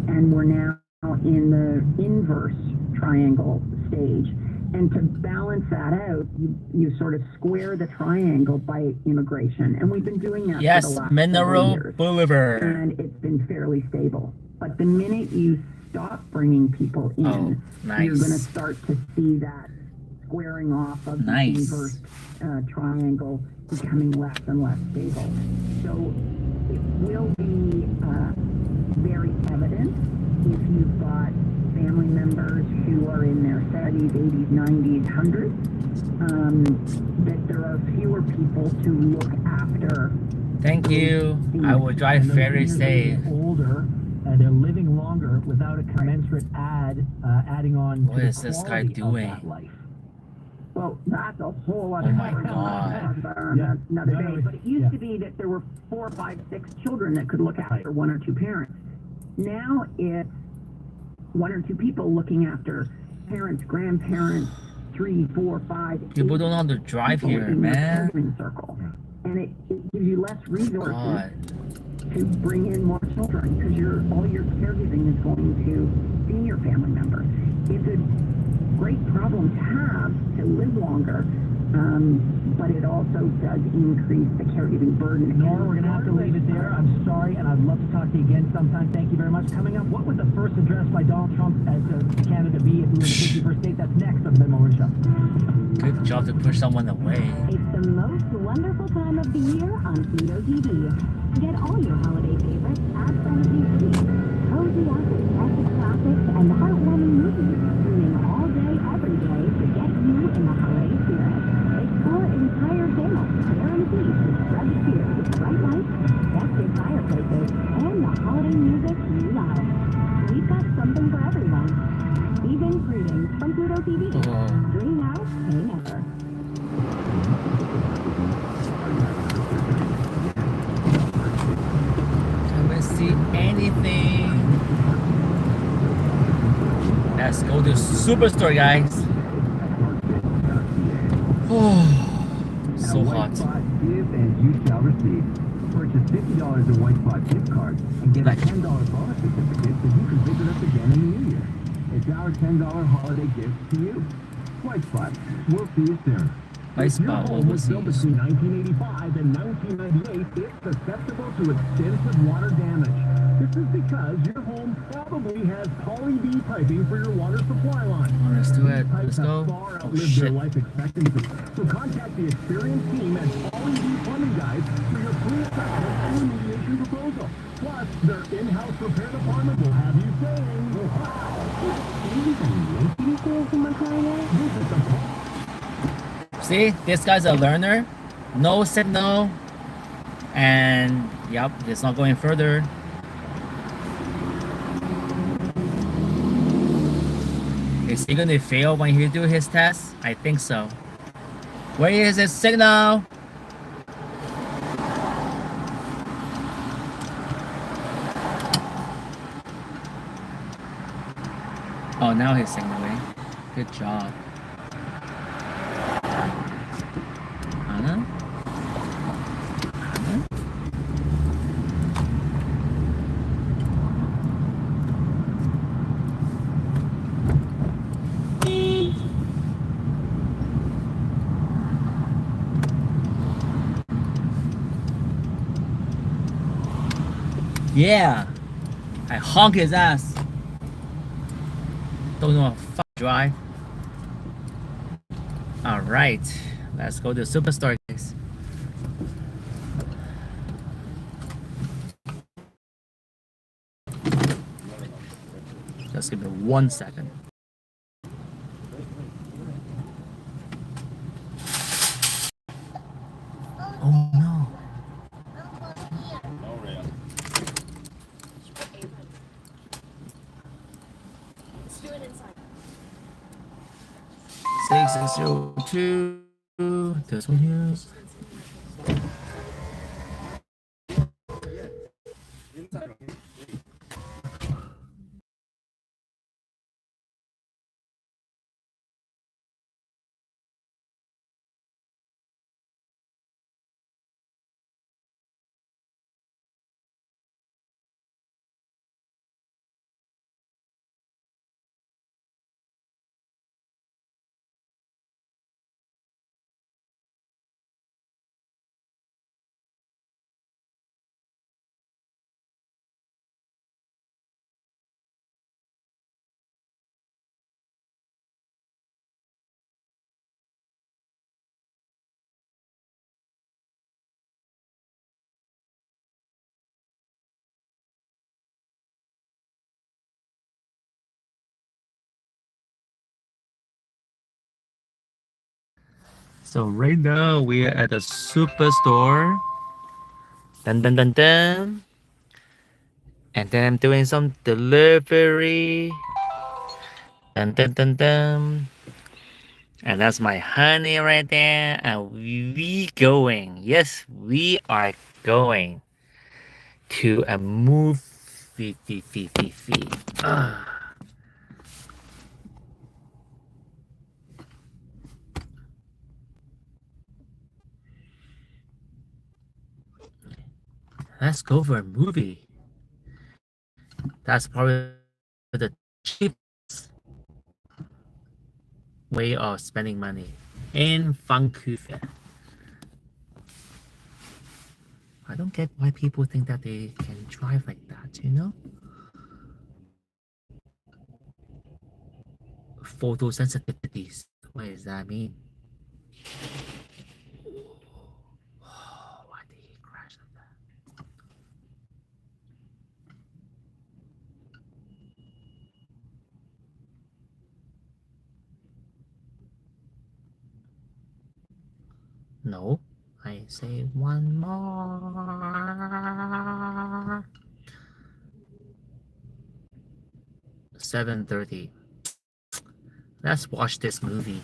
and we're now in the inverse triangle stage. And to balance that out, you sort of square the triangle by immigration. And we've been doing that for the Yes, last several Mineral years. Boulevard. And it's been fairly stable. But the minute you stop bringing people in, Oh, nice. you're going to start to see that squaring off of Nice. the inverse triangle becoming less and less stable. So it will be very evident if you've got family members who are in their 70s, 80s, 90s, 100s, that there are fewer people to look after. Thank you. I will drive And those very seniors safe. getting older, and they're living longer without a commensurate adding on What to is the this guy quality doing? of that life. Well, that's a whole lot Oh of my fun. God. Yeah. Another No, day. no, But it used yeah. to be that there were 4, 5, 6 children that could look after one or two parents. Now it's 1 or 2 people looking after parents, grandparents, 3, 4, 5. People 8 don't know how to drive people here, in your man. caregiving circle. And it gives you less resources God. to bring in more children because all your caregiving is going to senior family members. It's a great problem to have to live longer, but it also does increase the caregiving burden. Nora, we're going to have to leave it there. I'm sorry, and I'd love to talk to you again sometime. Thank you very much. Coming up, what would the first address by Donald Trump as Canada be if we were the 51st state? That's next on the Mid-Morning Show. Good job to push someone away. It's the most wonderful time of the year on Pluto TV. Get all your holiday favorites absolutely free. Cozy up with classic classics and heartwarming movies, streaming all day, every day to get you in the holiday spirit. Explore entire channels, guaranteed to spread the cheer with bright lights, festive fireplaces, and the holiday music you love. We've got something for everyone. Season greetings from Pluto TV. Dream now, pay never. Can we see anything? Let's go to Superstore, guys. So At hot. White Spot, give and you shall receive. Purchase $50 of White Spot gift cards and get a $10 bonus certificate so you can visit us again in the new year. It's our $10 holiday gift to you. White Spot, we'll see you soon. White If your Spot home was built overseas. between 1985 and 1998, it's susceptible to extensive water damage. This is because your home probably has poly D piping for your water supply line. Oh, let's do it. These Let's pipes go. have far Oh, outlived their shit. life expectancy. So contact the experienced team at Poly D Plumbing Guys for your free assessment and remediation proposal. Plus, their in-house repair department will have you saying, wow, visit the See, this guy's a learner. No signal. And, yep, it's not going further. Is he gonna fail when he do his test? I think so. Where is his signal? Oh, now he's signaling. Good job. Anna? Anna? Yeah, I honk his ass. Don't know how to fuck drive. All right, let's go to Superstore, guys. Just give me 1 second. Oh no. Six and 02. This one here. So right now we are at a superstore. Dun dun dun dun. And then I'm doing some delivery. Dun dun dun dun. And that's my honey right there. And we going. Yes, we are going to a movie. Let's go for a movie. That's probably the cheapest way of spending money in Vancouver. I don't get why people think that they can drive like that, you know? Photosensitivities. What does that mean? Why did he crash like that? No. I say one more. 7:30. Let's watch this movie.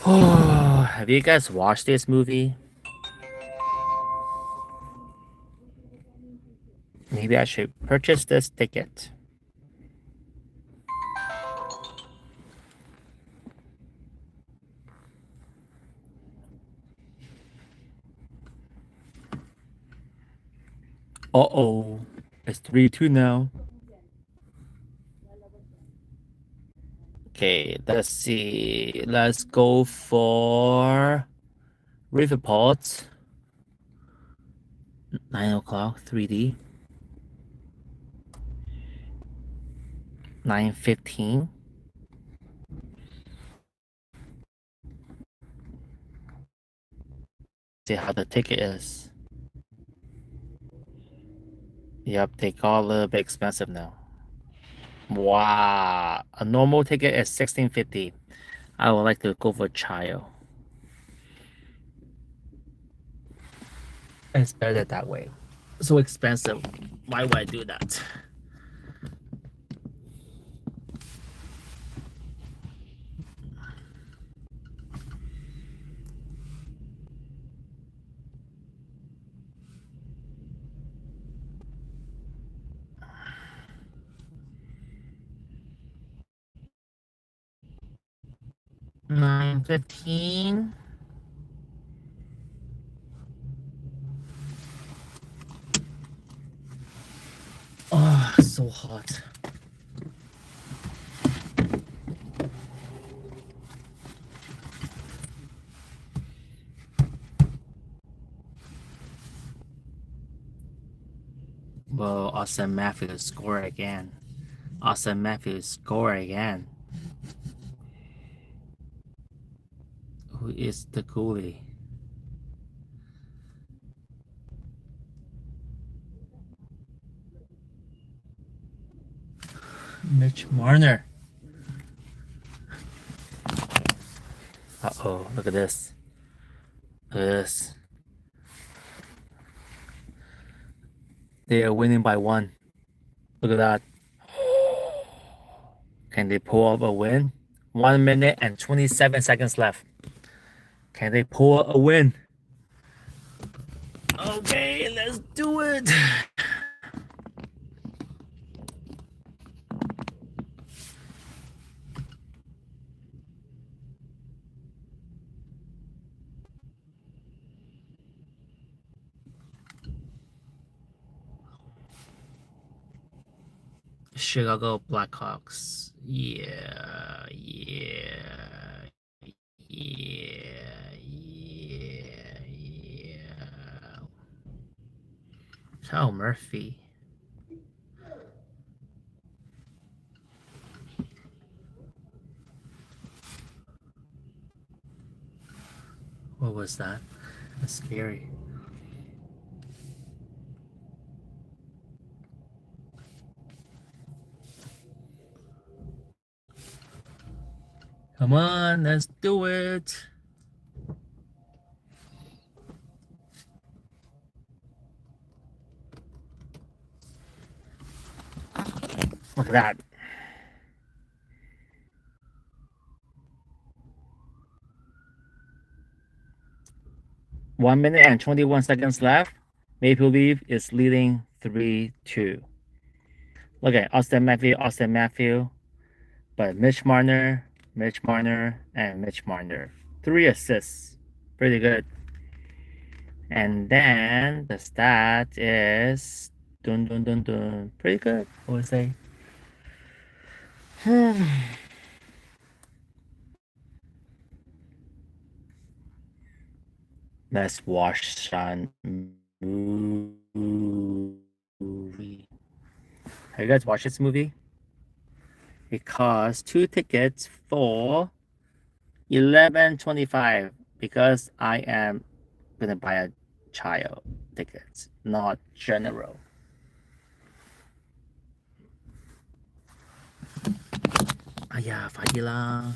Oh, have you guys watched this movie? Maybe I should purchase this ticket. Uh-oh. It's 3-2 now. Okay, let's see. Let's go for Riverport. 9 o'clock, 3D. 9:15. See how the ticket is. Yep, they got a little bit expensive now. Wow, a normal ticket is $16.50. I would like to go for child. It's better that way. So expensive. Why would I do that? $9.15. Oh, so hot. Well, Austin Matthews score again. Austin Matthews score again. Who is the goalie? Mitch Marner. Uh-oh, look at this. Look at this. They are winning by 1. Look at that. Can they pull off a win? 1 minute and 27 seconds left. Can they pull a win? Okay, let's do it. Chicago Blackhawks. Yeah. Kyle Murphy. What was that? That's scary. Come on, let's do it. Look at that. 1 minute and 21 seconds left. Maple Leaf is leading 3-2. Look at Austin Matthew, but Mitch Marner, and Mitch Marner. 3 assists. Pretty good. And then the stat is pretty good, I would say. Let's watch some movie. Have you guys watched this movie? It costs 2 tickets for $11.25 because I am gonna buy a child tickets, not general. Aya, 快啲啦！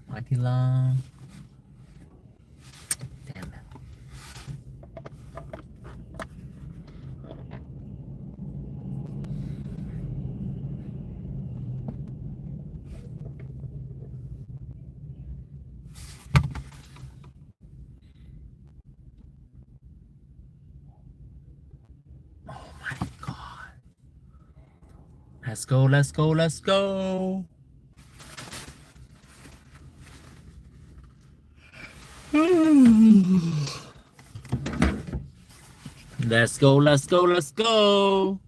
快啲啦！ Damn it. Oh my god. Let's go, let's go, let's go. Let's go, let's go, let's go.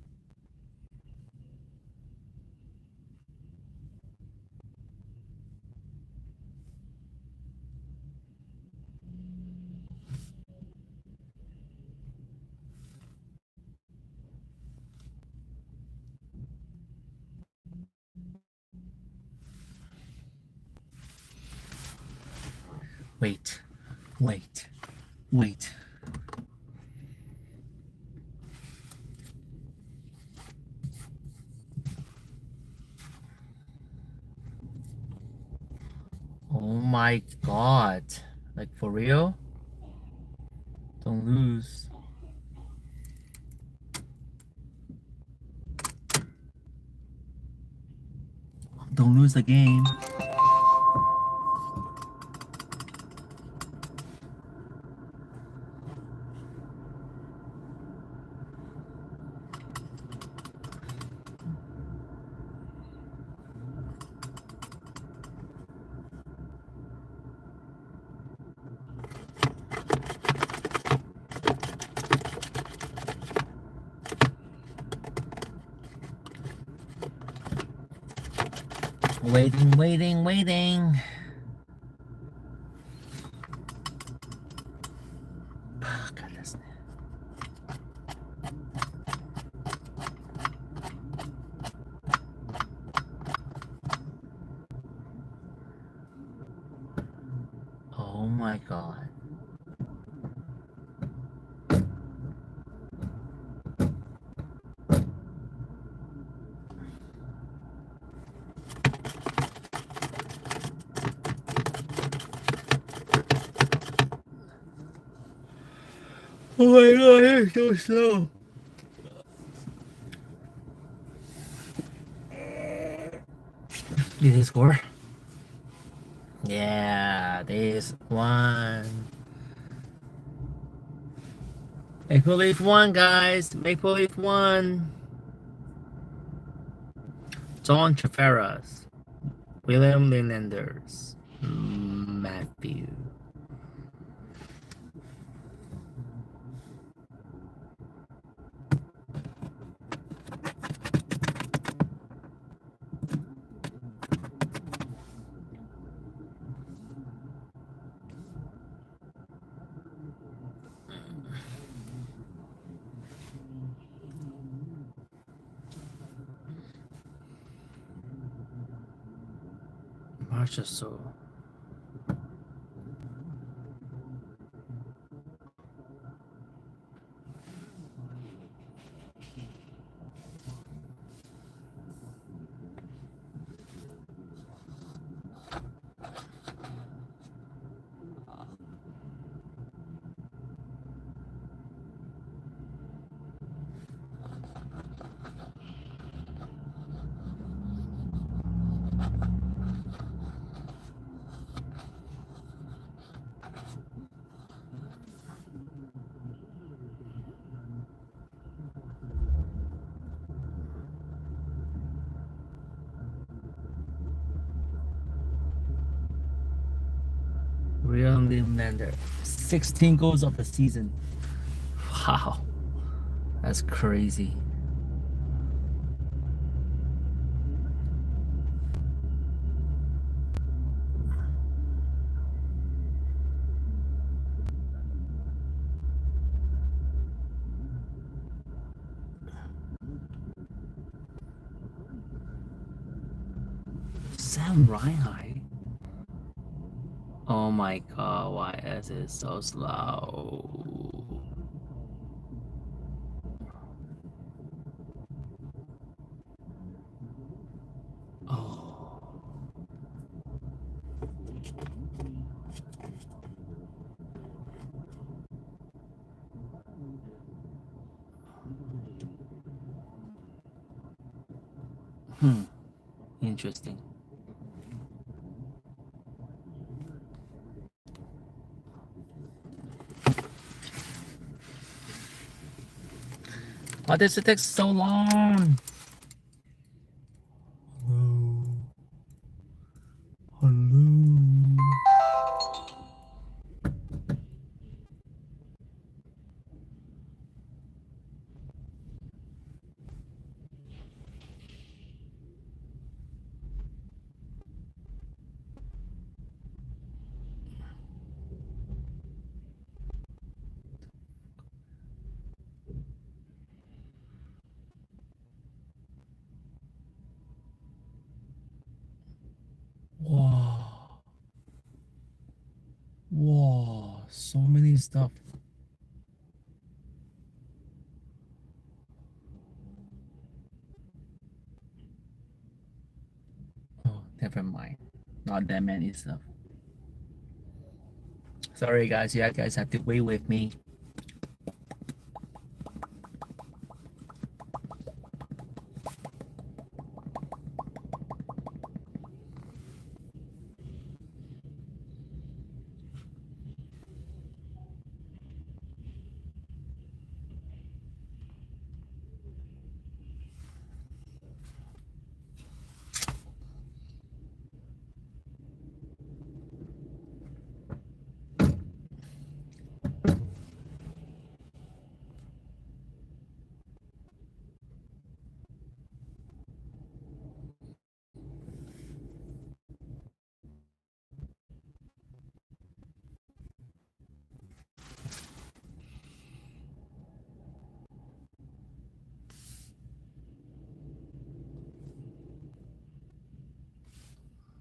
Wait, wait, wait. Oh my god. Like for real? Don't lose. Don't lose the game. Waiting. Goodness. Oh my god. Oh my god, it's so slow. Did he score? Yeah, this one. Maple Leaf won, guys. Maple Leaf won. John Chaferras, William Linenders, Matthew. Marcia so. Real limb lander. 16 goals of the season. Wow. That's crazy. Sam Reinhardt. Oh my god, why is it so slow? Oh. Interesting. Why does it take so long? Hello. Hello. Wow. Wow. So many stuff. Oh, never mind. Not that many stuff. Sorry guys, you guys have to wait with me.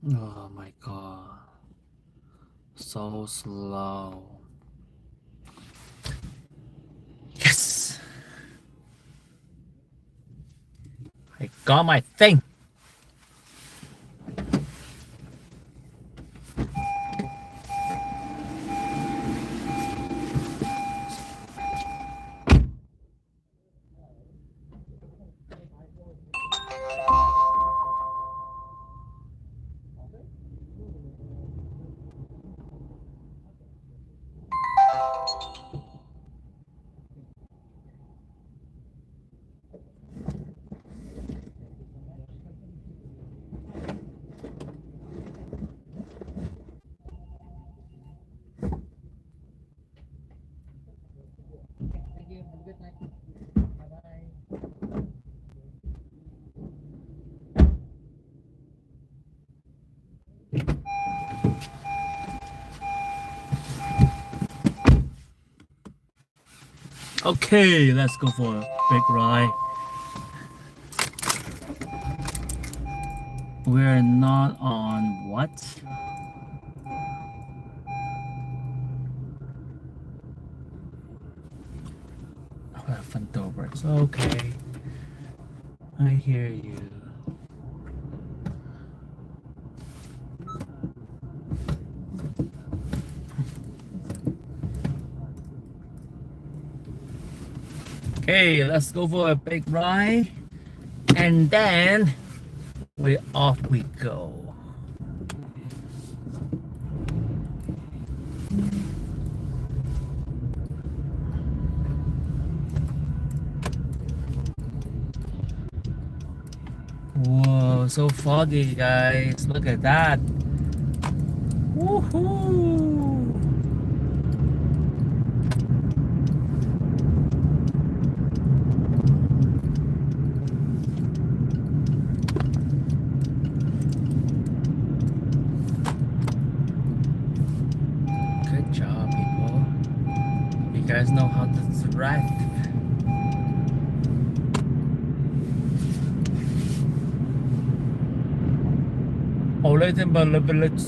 Oh my god. So slow. Yes! I got my thing! Okay, let's go for a big ride. We're not on what? Fantovers. Okay. I hear you. Okay, let's go for a big ride. And then off we go. Whoa, so foggy, guys. Look at that. Woohoo! guys know how to drive. Olaydın village.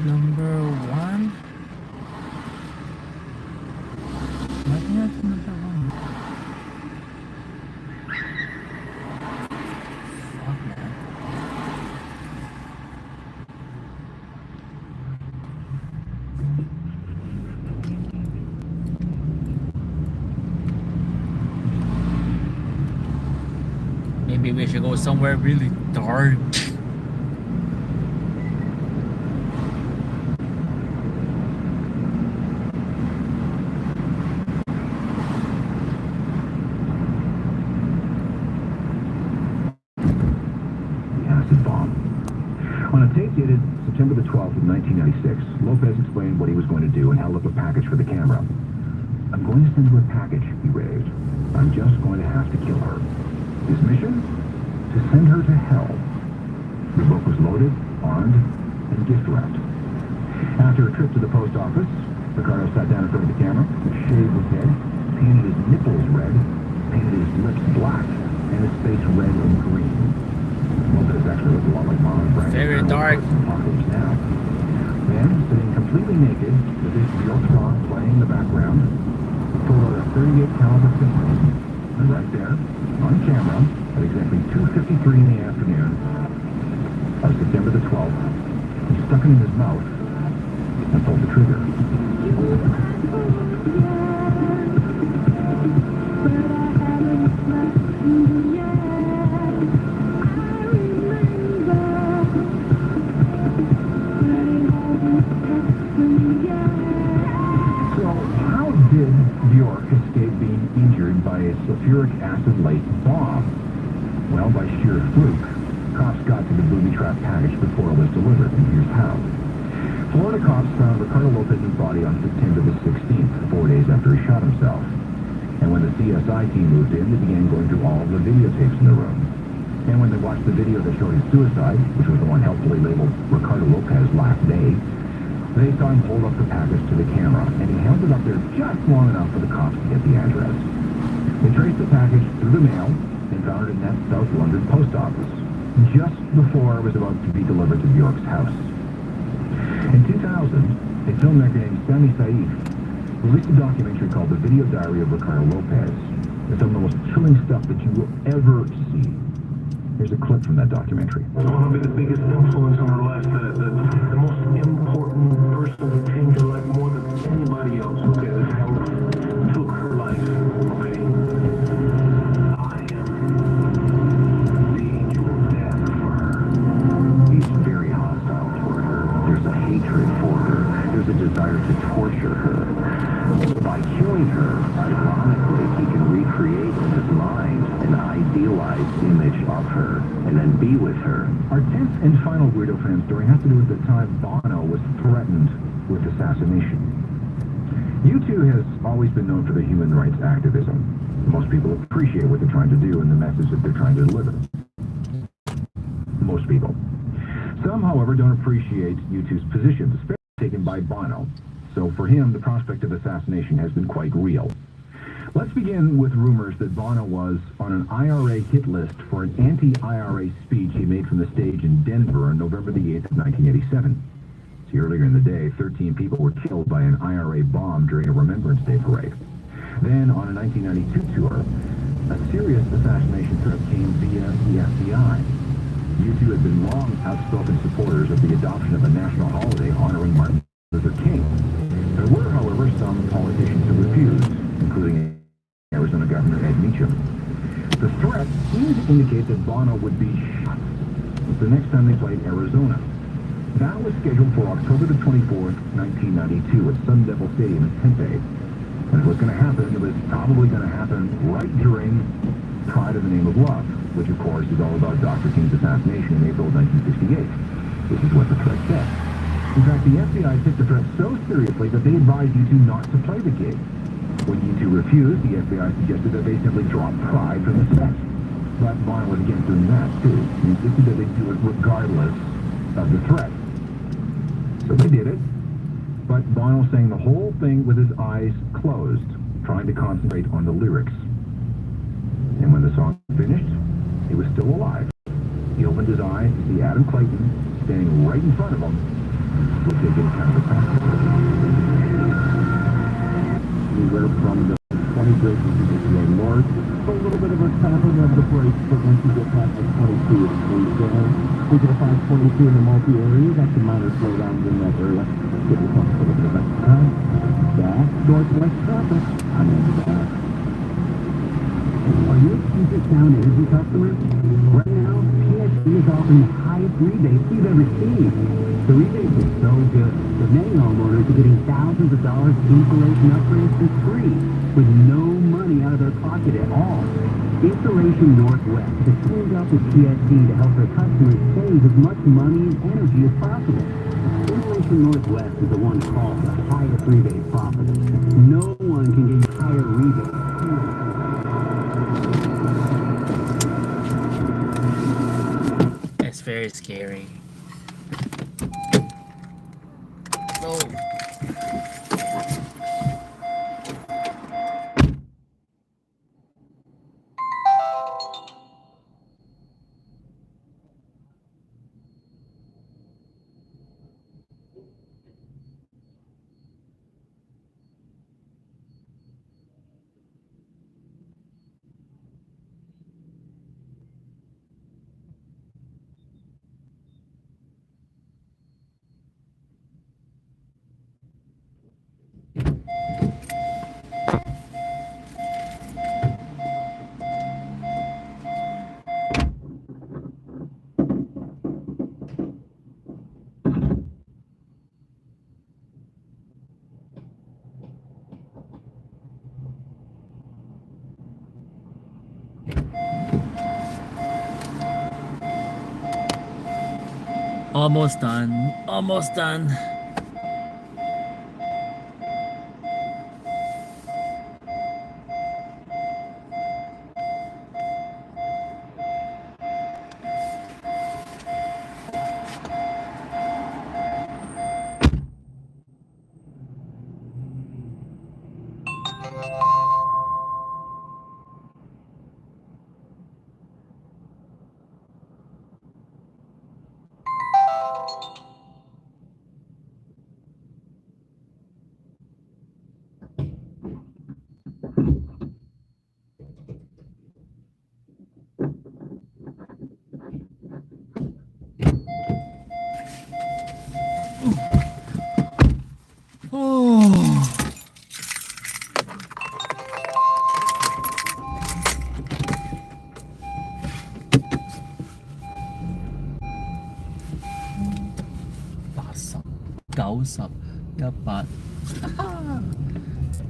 Number one. I think that's number one. Fuck, man. Maybe we should go somewhere really dark. On a tape dated September the 12th of 1996, Lopez explained what he was going to do and held up a package for the camera. "I'm going to send her a package," he raved. "I'm just going to have to kill her. His mission? To send her to hell." The book was loaded, armed, and gift wrapped. After a trip to the post office, Ricardo sat down in front of the camera, shaved his head, painted his nipples red, painted his lips black, and his face red and green. Moza actually looked a lot like Mom and Frank. Very dark. Apocalypse Now. Then, sitting completely naked, with his Bjork song playing in the background, he pulled out a .38 caliber pistol, and right there, on camera, at exactly 2:53 in the afternoon of September the 12th, he stuck it in his mouth and pulled the trigger. Bjork escaped being injured by a sulfuric acid-laced bomb. Well, by sheer fluke, cops got to the booby-trapped package before it was delivered, and here's how. Florida cops found Ricardo Lopez's body on September the 16th, 4 days after he shot himself. And when the CSI team moved in, they began going through all of the videotapes in the room. And when they watched the video that showed his suicide, which was the one helpfully labeled Ricardo Lopez Last Day, they saw him hold up the package to the camera, and he held it up there just long enough for the cops to get the address. They traced the package through the mail and found it in that South London post office, just before it was about to be delivered to Bjork's house. In 2000, a filmmaker named Sami Saif released a documentary called The Video Diary of Ricardo Lopez. It's some of the most chilling stuff that you will ever see. Here's a clip from that documentary. I want to be the biggest influence on her life, the most important person who changed her life more than anybody else, okay, that ever took her life, okay? I am the angel of death for her. He's very hostile toward her. There's a hatred for her. There's a desire to torture her. By killing her, ironically, he can recreate in his mind an idealized image of love her and then be with her. Our 10th and final weirdo fan story has to do with the time Bono was threatened with assassination. U2 has always been known for their human rights activism. Most people appreciate what they're trying to do and the message that they're trying to deliver. Most people. Some, however, don't appreciate U2's positions, especially taken by Bono. So for him, the prospect of assassination has been quite real. Let's begin with rumors that Bono was on an IRA hit list for an anti-IRA speech he made from the stage in Denver on November the 8th of 1987. See, earlier in the day, 13 people were killed by an IRA bomb during a Remembrance Day parade. Then, on a 1992 tour, a serious assassination threat came via the FBI. U2 had been long outspoken supporters of the adoption of a national holiday honoring Martin Luther King. There were, however, some politicians who refused, including Arizona Governor Ed Meacham. The threat seemed to indicate that Bono would be shot the next time they played Arizona. That was scheduled for October the 24th, 1992 at Sun Devil Stadium in Tempe. And if it was going to happen, it was probably going to happen right during Pride in the Name of Love, which of course is all about Dr. King's assassination in April of 1968. This is what the threat said. In fact, the FBI took the threat so seriously that they advised U2 not to play the gig. When U2 refused, the FBI suggested that they simply drop Pride from the set. But Bono was against doing that, too. He insisted that they do it regardless of the threat. So they did it. But Bono sang the whole thing with his eyes closed, trying to concentrate on the lyrics. And when the song finished, he was still alive. He opened his eyes to see Adam Clayton standing right in front of him, which they didn't kind of Anywhere from the 20 bridges you get to go north. So a little bit of a tapping of the brakes, but once you get past like 22, it slows down. We can find 22 in the multi-area. That's a minor slowdowns in that area. Get yourself a little bit of extra time. Back northwest traffic. I'm in the back. Are you a Puget Sound Energy customer? Right now, PSC is offering the highest rebates we've ever seen. The rebates are so good that many homeowners are getting thousands of dollars installation upgrades for free, with no money out of their pocket at all. Installation Northwest has teamed up with PSC to help their customers save as much money and energy as possible. Installation Northwest is the one to call for the highest rebate possible. No one can get you higher rebates. It's very scary. Oh. Almost done. Almost done.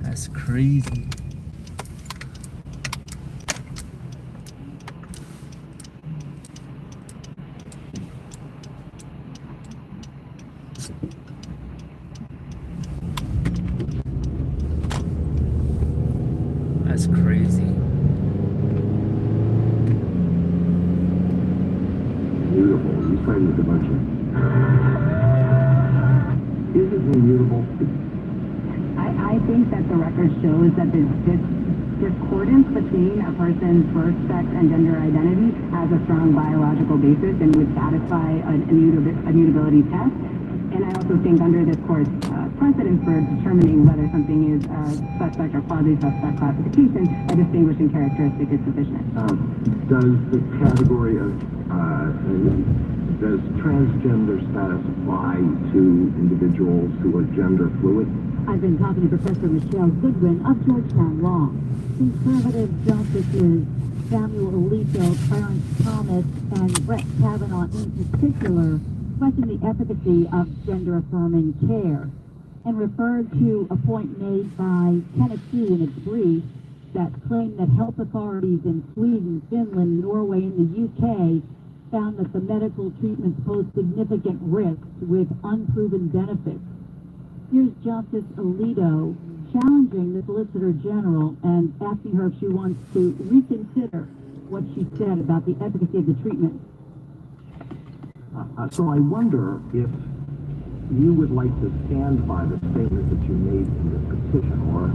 That's crazy. That's crazy. Mutable. He's trying to dimension. Is it immutable? I think that the record shows that the discordance between a person's birth, sex, and gender identity has a strong biological basis and would satisfy an immutability test. And I also think under this court's precedent for determining whether something is a suspect or quasi-suspect classification, a distinguishing characteristic is sufficient. Does the category of does transgender status apply to individuals who are gender fluid? I've been talking to Professor Michelle Goodwin of Georgetown Law. Conservative justices Samuel Alito, Clarence Thomas, and Brett Kavanaugh in particular question the efficacy of gender-affirming care and referred to a point made by Tennessee in its brief that claimed that health authorities in Sweden, Finland, Norway, and the UK found that the medical treatments pose significant risks with unproven benefits. Here's Justice Alito challenging the Solicitor General and asking her if she wants to reconsider what she said about the efficacy of the treatment. So I wonder if you would like to stand by the statement that you made in the petition, or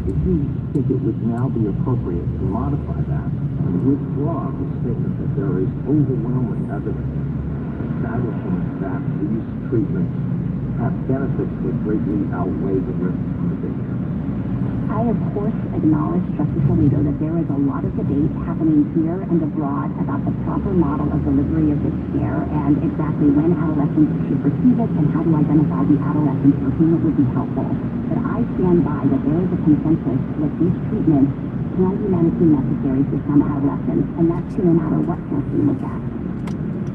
if you think it would now be appropriate to modify that and withdraw the statement that there is overwhelming evidence establishing that these treatments have benefits that greatly outweigh the risks to the patient. I, of course, acknowledge, Justice Alito, that there is a lot of debate happening here and abroad about the proper model of delivery of this care and exactly when adolescents should receive it and how to identify the adolescents for whom it would be helpful. But I stand by that there is a consensus that these treatments can be medically necessary for some adolescents, and that's true no matter what source we look at.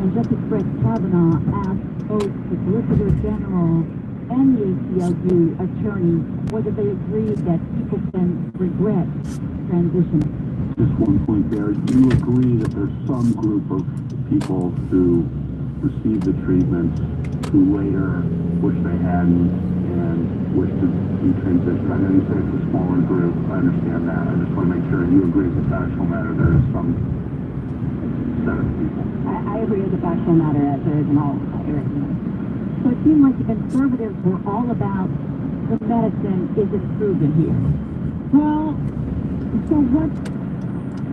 And Justice Brett Kavanaugh asked both the Solicitor General and the ACLU attorney whether they agreed that people can regret transitioning. Just one point there. Do you agree that there's some group of people who receive the treatments who later wish they hadn't and wish to be transitioned? I know you say it's a smaller group. I understand that. I just want to make sure you agree as a factual matter there is some set of people. I agree as a factual matter that there is an all area. So it seemed like the conservatives were all about the medicine isn't proven here. Well, so what's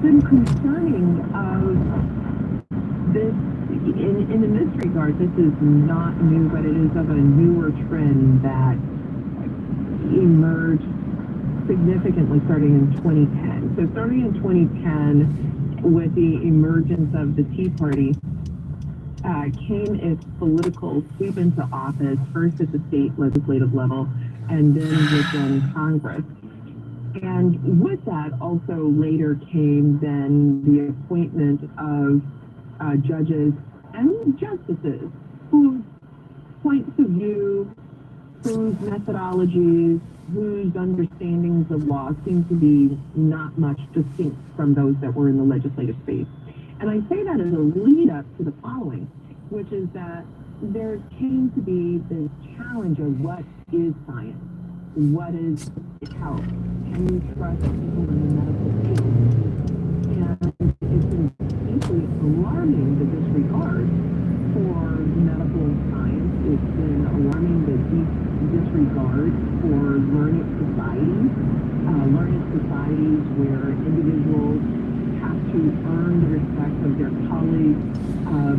been concerning of this, in this regard, this is not new, but it is of a newer trend that emerged significantly starting in 2010. So starting in 2010, with the emergence of the Tea Party, came its political sweep into office, first at the state legislative level, and then within Congress. And with that also later came then the appointment of judges and justices whose points of view, whose methodologies, whose understandings of law seem to be not much distinct from those that were in the legislative space. And I say that as a lead up to the following, which is that there came to be this challenge of what is science, what is health, can you trust people in the medical field? And it's been deeply alarming the disregard for medical science. It's been alarming the deep disregard for learning societies where individuals have to earn the respect of their colleagues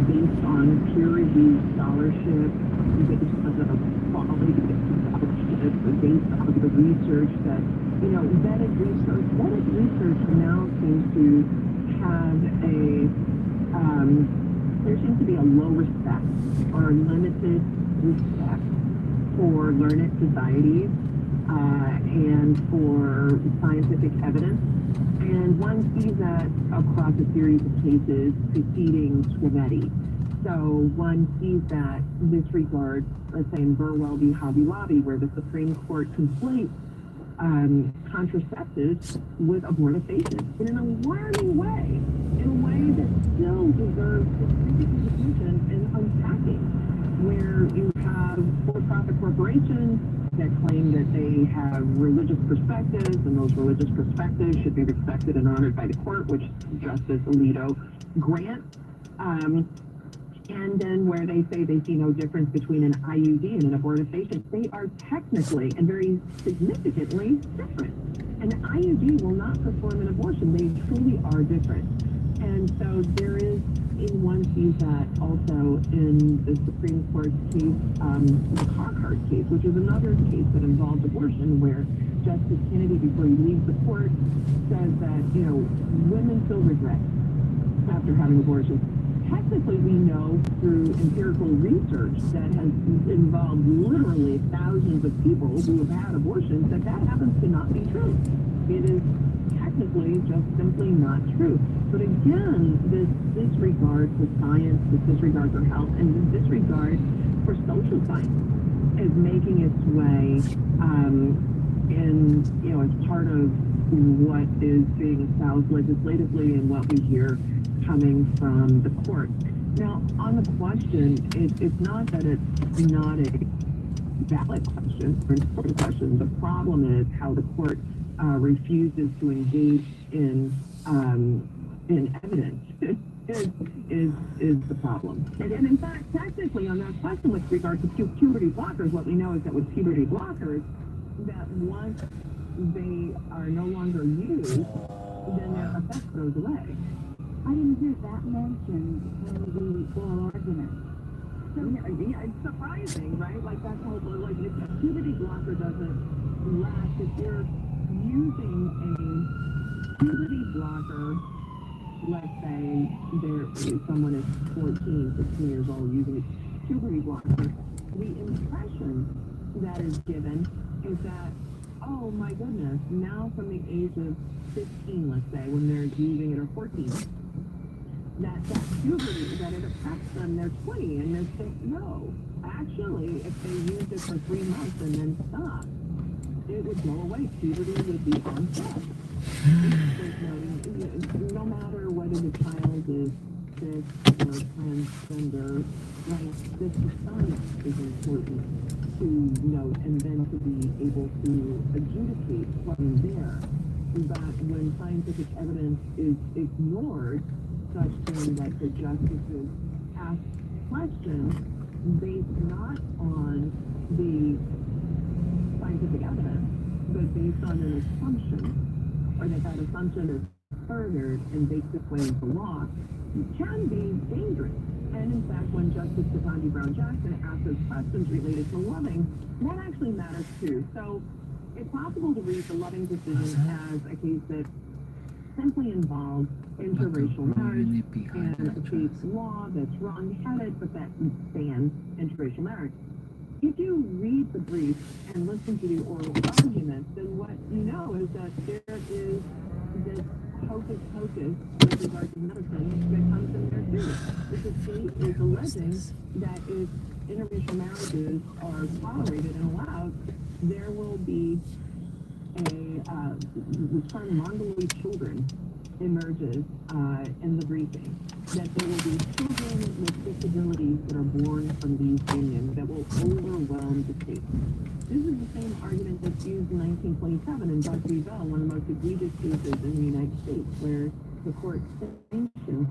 based on peer-reviewed scholarship, based on the quality of the scholarship, based on the research that, vetted research. Vetted research now seems to have there seems to be a low respect or limited respect for learned societies and for scientific evidence. And one sees that across a series of cases preceding Swinetti. So one sees that disregard, let's say in Burwell v. Hobby Lobby, where the Supreme Court conflates contraceptives with abortifacient in an alarming way, in a way that still deserves significant attention and unpacking, where you have for-profit corporations that claim that they have religious perspectives, and those religious perspectives should be respected and honored by the court, which Justice Alito grants. And then where they say they see no difference between an IUD and an abortive patient, they are technically and very significantly different. An IUD will not perform an abortion. They truly are different. And so there is, in one sees that also in the Supreme Court case, the Carhart case, which is another case that involved abortion, where Justice Kennedy, before he leaves the court, says that, women feel regret after having abortions. Technically, we know through empirical research that has involved literally thousands of people who have had abortions that happens to not be true. It is technically just simply not true. But again, this disregard for science, this disregard for health, and this disregard for social science is making its way as part of what is being espoused legislatively and what we hear coming from the court. Now, on the question, it's not that it's not a valid question or an important question. The problem is how the court refuses to engage in evidence is the problem. And in fact, technically, on that question with regard to puberty blockers, what we know is that with puberty blockers, that once they are no longer used, then their effect goes away. I didn't hear that mentioned in the oral argument. So, yeah, it's surprising, right? Like that's how, like if a puberty blocker doesn't last, if you're using a puberty blocker, let's say someone is 14, 15 years old using a puberty blocker, the impression that is given is that, oh my goodness, now from the age of 15, let's say, when they're using it, or 14, that puberty, that it affects them, they're 20, and they're saying, no, actually, if they used it for 3 months and then stopped, it would go away. Puberty would be onset. No matter whether the child is cis or transgender, right, this science is important to note and then to be able to adjudicate from there. But when scientific evidence is ignored, such thing that the justices ask questions based not on the scientific evidence, but based on an assumption, or that assumption is furthered and baked its way into law, can be dangerous. And in fact, when Justice Ketanji Brown Jackson asked those questions related to Loving, that actually matters too. So it's possible to read the Loving decision as a case that simply involves interracial marriage and a state's law that's wrong-headed, but that bans interracial marriage. If you read the brief and listen to the oral arguments, then what you know is that there is this hocus-pocus with regard to medicine that comes in there too. If the state is alleging that if interracial marriages are tolerated and allowed, there will be the term Mongoloid children emerges in the briefing, that there will be children with disabilities that are born from these unions that will overwhelm the state. This is the same argument that's used in 1927 in Buck v. Bell, one of the most egregious cases in the United States, where the court sanctioned